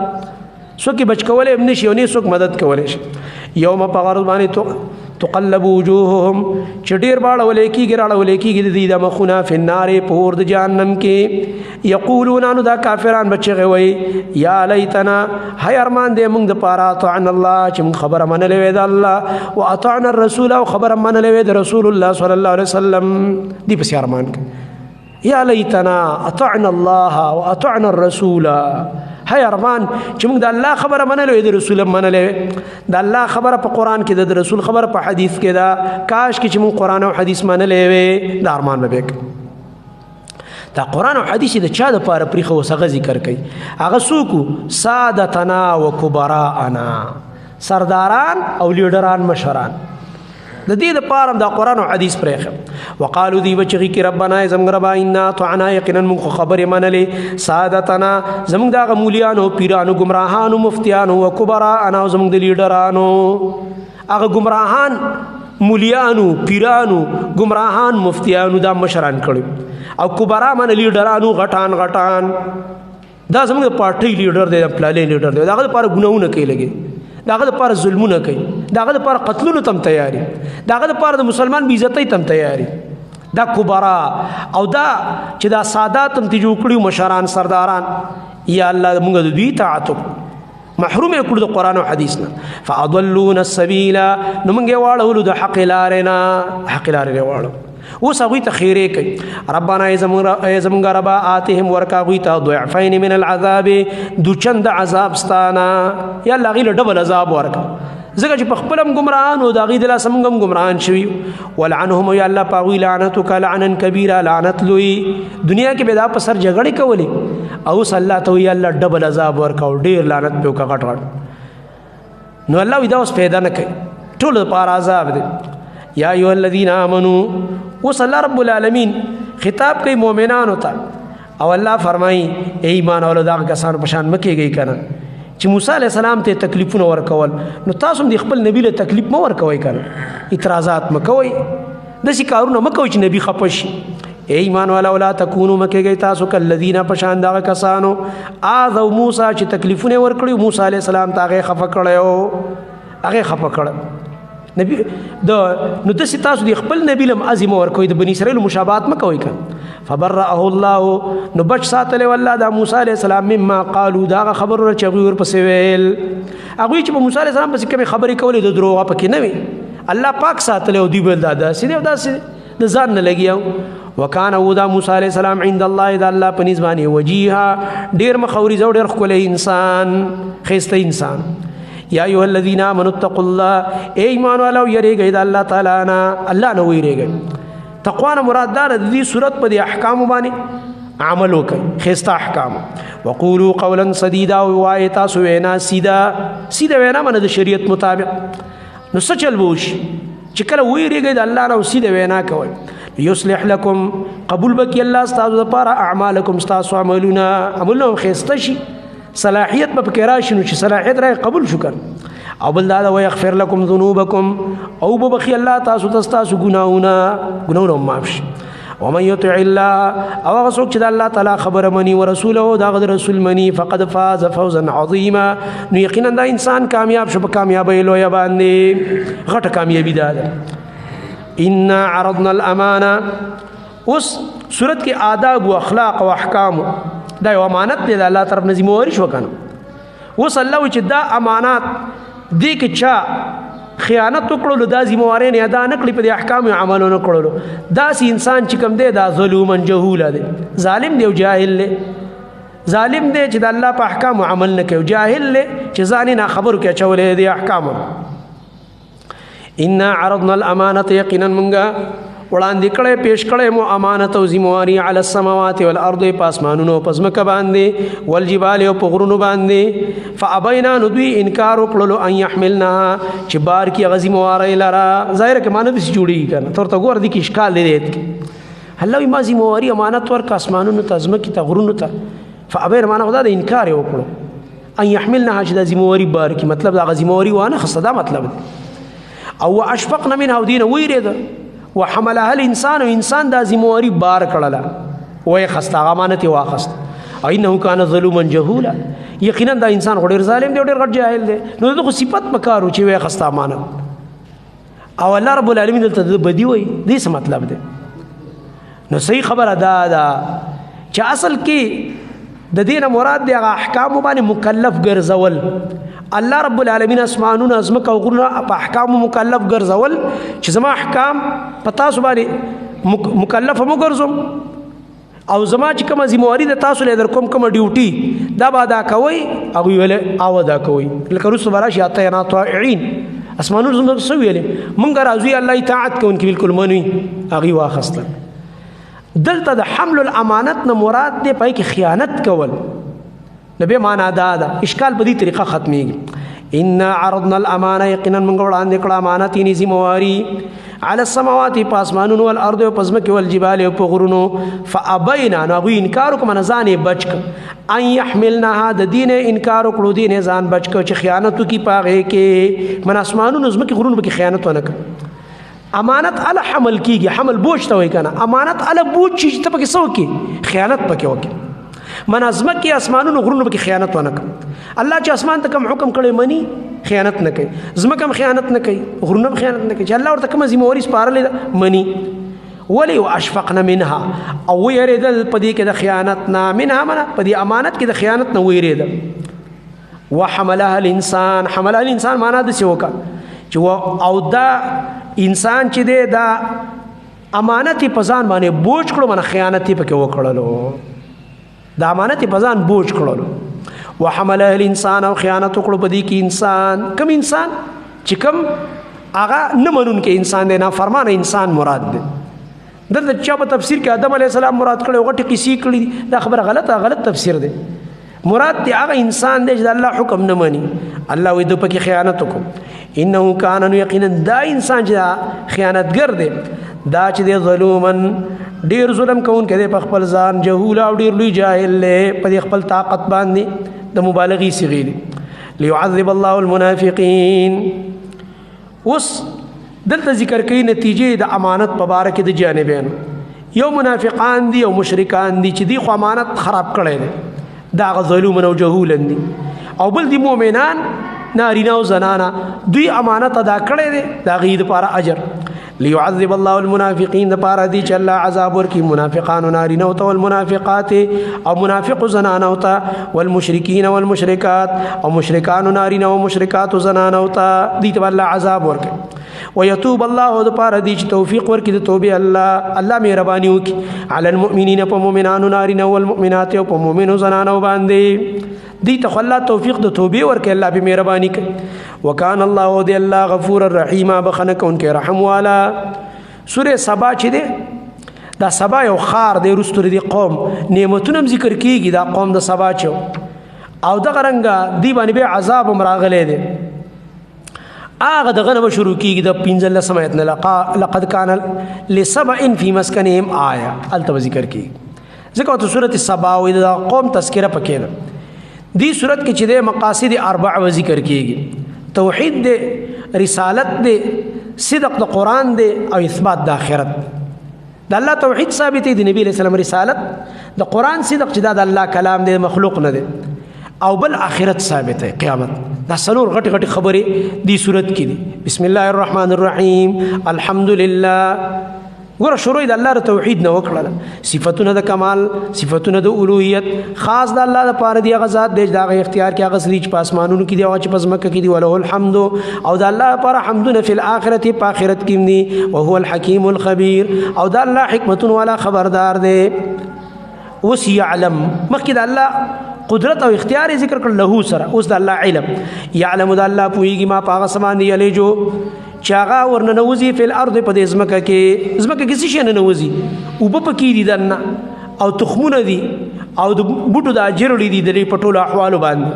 سوک بچکول ابن شي او نه سوک مدد کولې شي یوم پغرض باندې تقلب وجوههم چډیر باړه ولیکي ګراړه ولیکي د دې مخونه فی النار پور د جهنم کې یقولون انو دا کافران بچي وي یا لیتنا هي ارمان دې موږ د پاره طعن الله چې موږ خبره منلې وې د الله واطعنا الرسول او خبره منلې وې د رسول الله صلی الله علیه وسلم دې په ارمان کې یا لیتنا اطعنا الله واطعنا الرسول هي ارمان چې موږ د الله خبره منلې د رسول منلې د الله خبره په قران کې د رسول خبره په حدیث کې دا کاش کې چې موږ قران او حدیث منلې وي د ارمان به دا قران او حدیث د چا د پاره پریخو سغه ذکر کوي هغه سوکو سادتنا وکبراءنا سرداران او لیډران مشران د دې د پاره د قران او حدیث پرېخه وقالو دی بچی کی ربنا زمغ ربا ان طعنا یقینا من خبر منلې سادتنا زمغ د مولیانو پیرانو گمراهانو مفتیانو او کبراءنا زمغ د لیډرانو هغه گمراهان مولیانو پیرانو گمراهان مفتیانو دا مشران کړي او کبرا من لیډرانو غټان دا زمغ د پارټي لیډر دی پلالې لیډر دی داغه لپاره ګناونه کوي لګي داغه لپاره ظلمونه کوي داغه لپاره قتلونو تم تیاری داغه لپاره د مسلمان بی عزتۍ تم تیاری دا کبرا او دا چې دا سادات تم تجو کړیو مشران سرداران یا الله موږ د دوی طاعت محروم کړو د قران او حدیث نه فاضلون السبيل نو موږ واړو د حق لارې واړو اوس هغه ته خیره کوي ربانا زمونږ ربا آتهم ورکا غوي ته ضعفین من العذاب دو چند عذاب ستانا یا الله غیله ډبل عذاب ورکا زګه چې په خپلم گمراهان او دا غي د لاس موږ گمراهان شوي ولعنهم یا الله پاوی لعنتک لعنا کبیره لعنت لوی دنیا کې به دا په سر جګړه کولې او صلی الله تو یا الله ډبل عذاب ورکا او ډیر لعنت په کا غټ نو الله دا اوس پیدا نه کوي ټول په عذاب دي یا ایها الذین آمنوا وصلی رب العالمین خطاب کوي مؤمنانو ته او الله فرمایي ای ایمان اولاد کسان پشان مکیږي کنه چې موسی علی السلام ته تکلیفونه ورکول نو تاسو هم د خپل نبی له تکلیف مو ورکوي کنه اعتراضات مکوي د شي کارونه مکوي چې نبی خپشي ای ایمان ولا تکونو مکیږي تاسو کلذین پشان دا کسانو اذو موسی چې تکلیفونه ورکړي موسی علی السلام ته خفه کړو هغه خفه کړو نبی نو د تاسو د خپل نبی لم عظیم ورکوي د بنی اسرائیل مشابهت مکوي کنه فبرأه الله نو بچ ساتله والله د موسی علی السلام مما قالوا دا خبر ورچوي ور پسې ویل هغه چې موسی علی السلام پسې کوم خبرې کولې د دروغه پکې نه وي الله پاک ساتله او دی بل دا سیده دا د ځان نه لګیاو وکانه ودا موسی علی السلام عند الله د الله په نسبانه وجيها ډیر مخوري زو ډیر خپل انسان خسته انسان یا ایها الذین آمنوا اتقوا الله ای ایمان والو یریږئ د الله تعالی نه الله نه ویریږئ تقوا نه مراد ده د دې صورت په احکام باندې عمل وکړئ خسته احکام وقولوا قولا سديدا وایي تاسو وینا سیده وینا من د شریعت مطابق نو څه چل بوش چې کله ویریږئ د الله نه سیده وینا کوئ یصلح لكم قبول بکی الله استاسو لپاره اعمالکم استاسو عملونه خسته شي صلاحیت په کې راشي نو چې صلاحیت راي قبول شو کړ او بل دا ويغفر لكم ذنوبكم او ببخي الله تاسو ګناونه معاف شي ومن يطع الله او غسوک چې الله تعالی خبر مني ورسوله دا رسول مني فقد فاز فوزا عظيما نو یقینا دا انسان کامیاب شو په کامیابی لوی باندې غټه کامیابی ده. ان عرضنا الامانه اوس صورت کې آداب او اخلاق او احکام دا یو امانت دی د الله طرف نه ذمہ واری شو کنه. اوس الله چې دا امانات دی کې چا خیانت وکړو دا ذمہ واری نه ادا نه کړی په احکام او عملونو کړو دا سي انسان چې کوم دی دا ظلومن جهول دی ظالم دی او جاهل دی. ظالم دی چې د الله په احکام او عمل نه کوي، جاهل دی چې ځان نه خبر کې چولې دی احکام. ان عرضنا الامانه یقینا منګه وړاندې کړه پیش کړه مو امانت او ذمہواری علی السماوات والارض پاسمانونو پزمک باندې والجبال او پغرونو باندې فابینا ندوی انکار وکړلو ان يحملنها چې بار کی غزمواری لرا ظاهر کې معنی دې جوړیږي کنه ترته ګور دي کې اشکال دی دې الله ما ذمہواری امانت ورک اسمانونو تزمک ته غرونو ته فابیر معنی خدا د انکار وکړو ان يحملنها چې د ذمہواری بار کی مطلب د غزمواری وانه خصدا مطلب او اشفقنا منها ودین ویرید وحملها الانسان انسان دا ذمہواری بار کړله وای خستا امانت واخست انه کان ظلوما جهولا یقینا دا انسان ډیر ظالم دی ډیر غټ جاهل دی نو دغه صفت پکارو چې وای خستا امانت او الله رب العالمین دلته بدی وای دې څه مطلب دی. نو صحیح خبره دا چې اصل کې د دینه مراد دی احکام باندې مکلف ګرځول. الله رب العالمین اسمانونه ازمکه او غرونه په احکام مکلف ګرځول چې زما احکام پتا سو باندې مکلف مو ګرځم او زما چې کوم ذمہواری د تاسو له در کوم ډیوټي دا به ادا کوي او ویل او ادا کوي لکه رسول براشي اته نه طائعين اسمانونه زما سو ویل مونږ راځي الله اطاعت کوونکی بالکل منوي اغي واخستل. دلته د حمل الامانت نه مراد دی پای کې خیانت کول نبی معنا دا اشکال په دې طریقه ختميږي. ان عرضنا الامانه یقینا من وړاندې کړه امانت یې ذمہواری على السماوات پاسمانونو والارض پزمک والجبال پغرونو فابینا نو انکار کوم ځان بچک ان يحملنها د دین انکار کړو دین ځان بچک چې خیانت کی پاغه کې من اسمانونو زمک غرونو کې خیانت ونه کړ. امانت علی حمل کیږي حمل بوج ته وای کنه امانت علی بوج چې ته پکې سو کې خیانت پکې وکي منظمه کې اسمانونو غرونو کې خیانت ونه کړ. الله چې اسمان ته کوم حکم کړی منی خیانت نه کوي زمکه خیانت نه کوي غرونه خیانت نه کوي چې الله ورته کوم ذمہواری سپارلې منی ولی واشفقنا منها او ويریدل پدې کې د خیانت نه منها منه پدې امانت کې د خیانت نه ويریدل. وحملها الانسان حملها الانسان معنا د څه وکا چې او دا انسان چې دی دا امانت په ځان باندې بوج کړو من خیانت پکې وکړلو دا امانت په ځان بوج کړلو. وحمله الانسان او خیانت کړو په دې کې انسان کم انسان چې کم هغه نه منون کې انسان دی نه فرمان انسان مراد دی. دلته چا په تفسیر کې آدم علیه السلام مراد کړي غټي قصې کړي دا خبره غلط تفسیر دی. مراد دی هغه انسان دی چې الله حکم نه مني الله وې د پکې خیانت وکړو. انه کان یقینا دا انسان چې خیانتګر دی دا چې دی ظلومن ډیر ظلم کوون کړي په خپل ځان جهول او ډیر لوی جاهل په خپل طاقت باندې د مبالغي صيغه دي. ليعذب الله المنافقين اوس دلته ذکر کوي نتیجې د امانت په باره کې د جانبین یو منافقان دي او مشرکان دي چې دی خو امانت خراب کړي دي دا ظلم او جهول دي او بل دي مؤمنان نارینه او زنانه دوی امانت ادا کړي دي دا غید لپاره اجر. ليعذب الله المنافقين لپاره دي چې الله عذاب ورکي منافقان نارینه او والمنافقات او منافق زنانه او والمشركين والمشركات او مشرکان نارینه او مشرکات زنانه او دي ته الله عذاب ورکي. ويتوب الله لپاره دي چې توفیق ورکي د توبه الله مهرباني وکي على المؤمنين په مؤمنانو نارینه او والمؤمنات او په مؤمنو زنانه باندې دي ته الله توفیق د توبه ورکي الله به مهرباني کوي. وکان الله دی الله غفور الرحیم بخنه کونکي رحم والا. سوره سبا چې دی دا سبا یو خار دی رستور دی قوم نعمتونه ذکر کیږي دا قوم د سبا چو او د غرنګ دی باندې به عذاب مراغله دی اغه دغه نو شروع کیږي د 15 سمایت نه لقد کان لسبع فی مسکنهم آیا الته ذکر کیږي ځکه ته سوره سبا وې د قوم تذکرہ پکې ده. دی صورت کې چې د مقاصد اربع ذکر کیږي توحید دے رسالت دے صدق د قرآن دے او اثبات د آخرت. د الله توحید ثابت دی، نبی علیہ السلام رسالت، د قرآن صدق چې دا د الله کلام دی، مخلوق نه دی، او بل آخرت ثابت ہے، قیامت. دا سلور غټ غټ خبرې دی صورت کې دي. بسم الله الرحمن الرحیم، الحمدلله. ګوره شروع د الله د توحید نه وکړه، صفاتونه د کمال، صفاتونه د الوهیت خاص د الله لپاره دی، هغه ذات دی چې د هغه اختیار کې هغه سړي چې په اسمانونو کې دی او چې په ځمکه کې دی، وله الحمد، او د الله لپاره حمدونه فی الاخرة، په آخرت کې دی، وهو الحکیم الخبیر، او د الله حکمتون والا خبردار دی. اوس یعلم، مخکې د الله قدرت او اختیار ذکر کړ له سره، اوس د الله علم. یعلم د الله پوهیږي ما په هغه سمان دی یلیجو چې هغه ورننوځي فی الارض، په دې ځمکه کې، ځمکه کې څه شی ننوځي، اوبه پکې دي دننه، او تخمونه دي، او د بوټو د اجرړي دي د په ټولو احوالو باندې،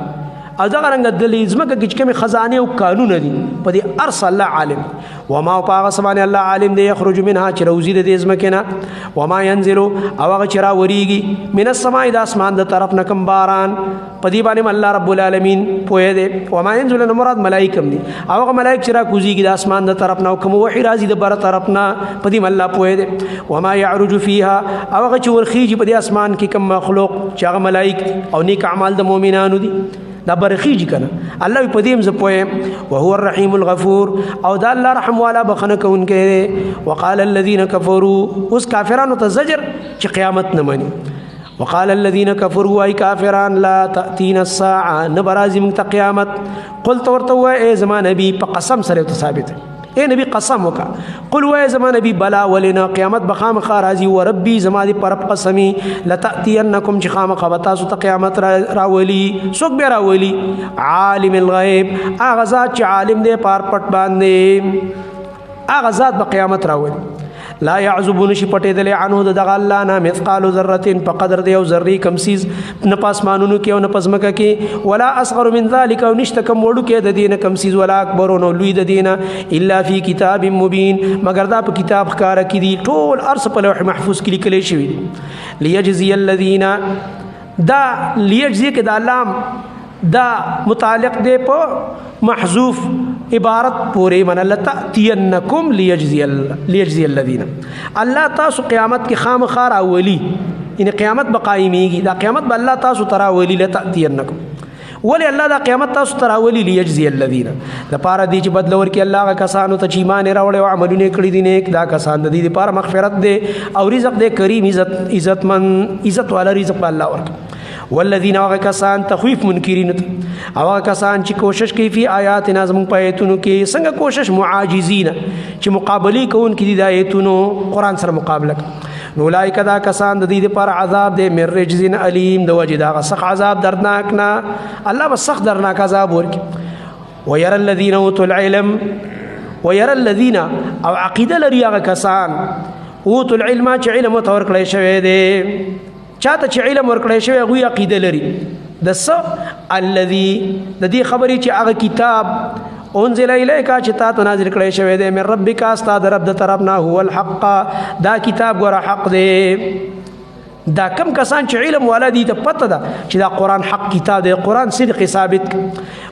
او دغه رنګه د ځمکه کې چې کومې خزانې او قانونه دي، په دې ارس الله عالم. وما په هغه څه باندې الله عالم دی، یخرج منها چې راوځي د دې ځمکې نه، وما ينزل او هغه چې راورېږي، من السماء د اسمان د طرف نه کوم باران، په دې باندې الله رب العالمین پوهه دی. وما ينزل نه مراد ملائکه دي، او هغه ملائک چې راکوزيږي د اسمان د طرف نه، او کوم وحي راځي د بر طرف نه، په دې الله پوهه دی. وما يعرج فيها او هغه چې ورخیږي په دې اسمان کې کوم مخلوق چې هغه ملائک او نیک اعمال د مؤمنانو دي، دا برخیږي کنه، الله په دې مزه پوهه. وهو الرحیم الغفور، او دا الله رحم والا بخنه کوونکی. وقال الذين كفروا، اوس کافرانو ته زجر چې قیامت نه مني. وقال الذين كفروا اي كافران لا تاتينا الساعه، نبرازي من قیامت. قلت ورته اے زمان نبی، په قسم سره ثابت، اے نبی قسم وکا، قل وای زمان نبی بلا ولنا قیامت بخام خارازی، وربی زما دی پر قسمی، لتاتینکم چې خامخ تاسو ته قیامت راولی. څوک به راولی؟ عالم الغیب، هغه ذات چې عالم دی پار پټ باندې، هغه ذات به قیامت راولی. لا يعزب نشي پټېدل عنه دغه الله نه مثقال ذره، په قدر دی او ذری کم سیز، نه پاسمانونو کې او نه پزمکه کې، ولا اصغر من ذلك، او نشته کم وړو کې د دینه کم سیز، ولا اکبر نو لوی د دینه، الا فی کتاب مبین، مگر دا په کتاب ښکارا کې دي، ټول ارس په لوح محفوظ کې لیکل شوی. ليجزي الذين، دا ليجزي کې د لام دا متعلق دی په محذوف عبارت پورې، من لتاتینکم لیجزی الذین، الله تاسو قیامت کې خامخار اولی، ان قیامت بقایمیږي، دا قیامت به الله تاسو ترا اولی، لتاتینکم، ولی الله دا قیامت تاسو ترا اولی، لیجزی الذین، د پاره دی چې بدل ورکړي الله کسانو ته چې ایمان راوړي او عملونه کړی دي نیک، دا کسان د دې لپاره مغفرت دی او رزق دی کریم، عزت والا رزق الله ورکړي. والذین کسان تخویف منکرین، او کسان چې کوشش کوي فی آیاتنا زمون په آیتونو کې، څنګه کوشش؟ معاجزین، چې مقابله کوونکي دي د آیتونو، قرآن سره مقابله. اولئک دا کسان د دې لپاره عذاب دی من رجز علیم، د وجه دا سخت عذاب دردناک نه، الله به سخت دردناک عذاب ورکړي. ويرى الذین اوتوا العلم، ويرى الذین، او عقیده لري هغه کسان، اوتوا العلم چې علم ورته ورکړی شوی دی، چاته چې علم ورکړی شوی هغوی عقیده لري د څه؟ الذي، د دې خبرې چې هغه کتاب انزل الیک چې تا ته نازل کړی شوی دی، من ربک، ستا د رب د طرف نه، هو الحق، دا کتاب ګوره حق دی. دا کم کسان چې علم والا دي ته پته ده چې دا قرآن حق کتاب دی، قرآن صدق ثابت.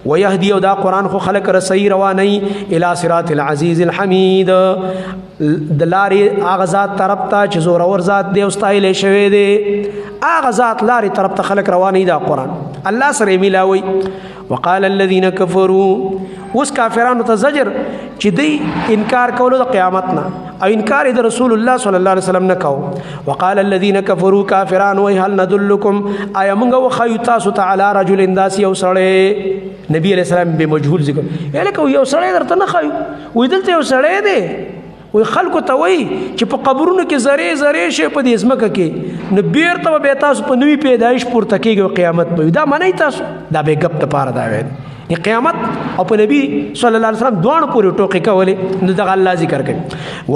ويهدي، او دا قرآن خو خلق رسئی رواني، الى صراط العزیز الحمید، د لارې هغه ذات طرف ته چې زورور ذات دی او ستایلی شوی دی، هغه ذات لارې طرف ته خلق رواني، دا قرآن الله سره ملاوي. وقال الذين كفروا، اوس کافرانو ته زجر چې دی انکار کولو د قیامت نه او انکار د رسول الله صلی الله علیه وسلم نه کو. وقال الذين كفروا، کافران وای هل ندلکم، آیا موږ وخایو تاسو ته علی رجل داسې یو سړی، نبی علیہ السلام به مجهول ذکر، الکه یو سړی درته نه خایو، وای دلته یو سړی دی، وای خلکو ته وای چې په قبرونو کې زری زری شي په دې ځمکه کې، نو بیرته به تاسو په نوې پیدایش پورته کېږي، قیامت به دا منئ تاسو، دا به ګپ ته پاره دا ویل. قیامت او په نبی صلی الله علیه وسلم دوه پورې ټوکې کولې، نو دغه الله ذکر کوي.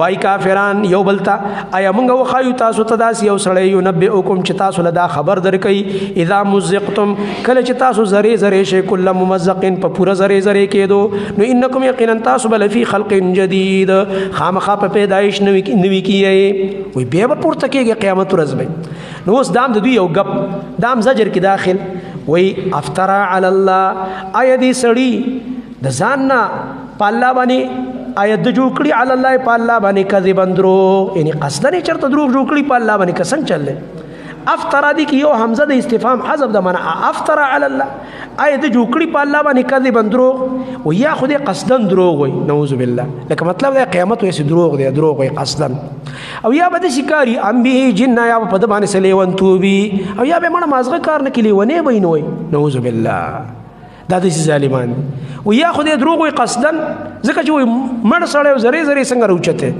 وای کافران یو بلتا، آیا موږ وخایو تاسو ته داسې یو سړی، ینبئکم چې تاسو له دا خبر درکوي، اذا مزقتم، کله چې تاسو زری زری شي، کله ممزقین، په پوره زری زری کېدو، نو انکم یقینا تاسو بل فی خلق جدید، خامخا په پیدایش نوی کیږي، وای بیا به پورته کېږي قیامت ورځ به. نو اوس دام د دوی یو ګپ، دام زجر کې داخل، وی افترا علی الله، آیا دې سړی د ځان نه په الله باندې آیت د جوړ کړي علی الله په الله باندې کذبا دروغ یعنی قصدن چرته دروغ جوړ کړي په الله باندې قسم چلل افترا دي کې یو حمزه د استفهام حذف د معنا افترا علی الله آیت جوړ کړي په الله باندې کذبا دروغ و یا خو دې قصدن دروغ وي نعوذ بالله لکه مطلب د قیامت وې دروغ دی دروغ وي قصدن او یا به شکاری ام به جن یا په د باندې سلیون توبي او یا به مړه مازغه کار نه کلی ونه وینوي نعوذ بالله دا د ظالمان و یا خو دې دروغ وي قصدن ځکه چې مړ سړی زری زری څنګه روچته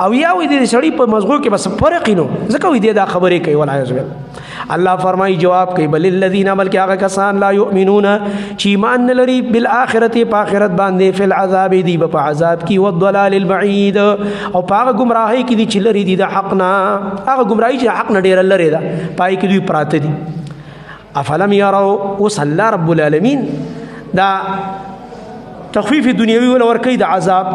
او یا وي دې سړی په مزغو کې بس فرق نو ځکه وي دې دا خبرې کوي والعیاذ بالله الله فرمایي جواب کوي بل الذين بلکې هغه کسان لا يؤمنون چې ایمان نه لري بالآخرت په آخرت باندې فل عذاب دی په عذاب کې والضلال البعید او په هغه گمراهۍ کې دي چې لري دي د حق نه هغه گمراهۍ چې حق نه ډیر لري ده پای کې دوی پراته دي افلم يروا وصلى رب العالمین دا تخفیف دنیوي ول ورکی د عذاب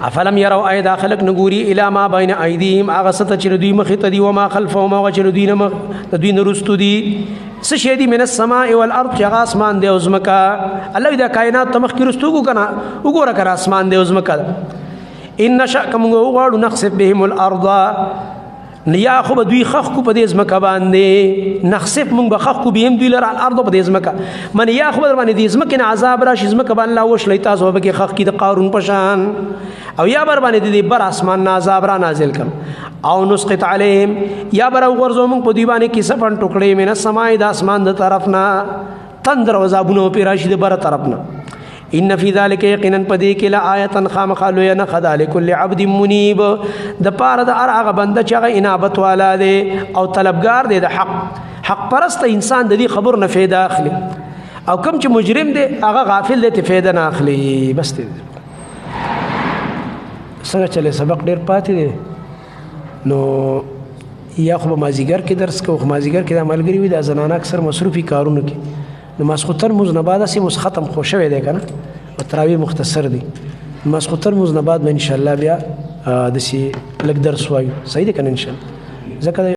افلم يروا اي داخلك نګوري الى ما بين ايديهم اغه ست چې دوی مخ ته دي و ما خلفهم او چې دوی نه دوی نه رستو دي څه شي دي من السماء والارض چې اسمان دی او زمکا الله دا کائنات تمخ کې رستو کو کنه وګوره کنه اسمان دی او زمکا ان شاء کوم غواړو نخسف بهم الارض نیا خو به دوی خخ کو په دې ځمکه باندې نخسف مونږ به خخ کو بهم دوی لره الارض په دې ځمکه من یا خو باندې دې ځمکه نه عذاب راشي ځمکه باندې الله وشلې تاسو به کې خخ کې د قارون پشان او یا بر باندې دې بر اسمان نه عذاب را نازل کړ او نسقط عليهم یا بر ورزو مونږ په دوی باندې کې سفن ټوکړې مینه سمای د اسمان د طرف نه تندر وزابونو په راشي د بر طرف نه ان فی ذلک یقینا پدې کې لا آیه خامخالو یا نخذ لكل عبد منیب د پاره د هغه بنده چې هغه انابت والا دی او طلبگار دی د حق پرست انسان د دې خبر نه فایده اخلي او کوم چې مجرم دی هغه غافل دی ته فایده نه اخلي بس دې څنګه چلے سبق ډیر پاتې دی نو یا خو مازیګر کې درس کو مازیګر کې د عملګری وي د زنانه اکثر مصروفي کارونه کې د ماسختر موز نه بعد سي موس ختم خو شوی دی کنه او تراوی مختصر دی ماسختر موز نه بعد ان شاء الله بیا د سي لګ درس وایو صحیح دی کنه ان شاء الله ځکه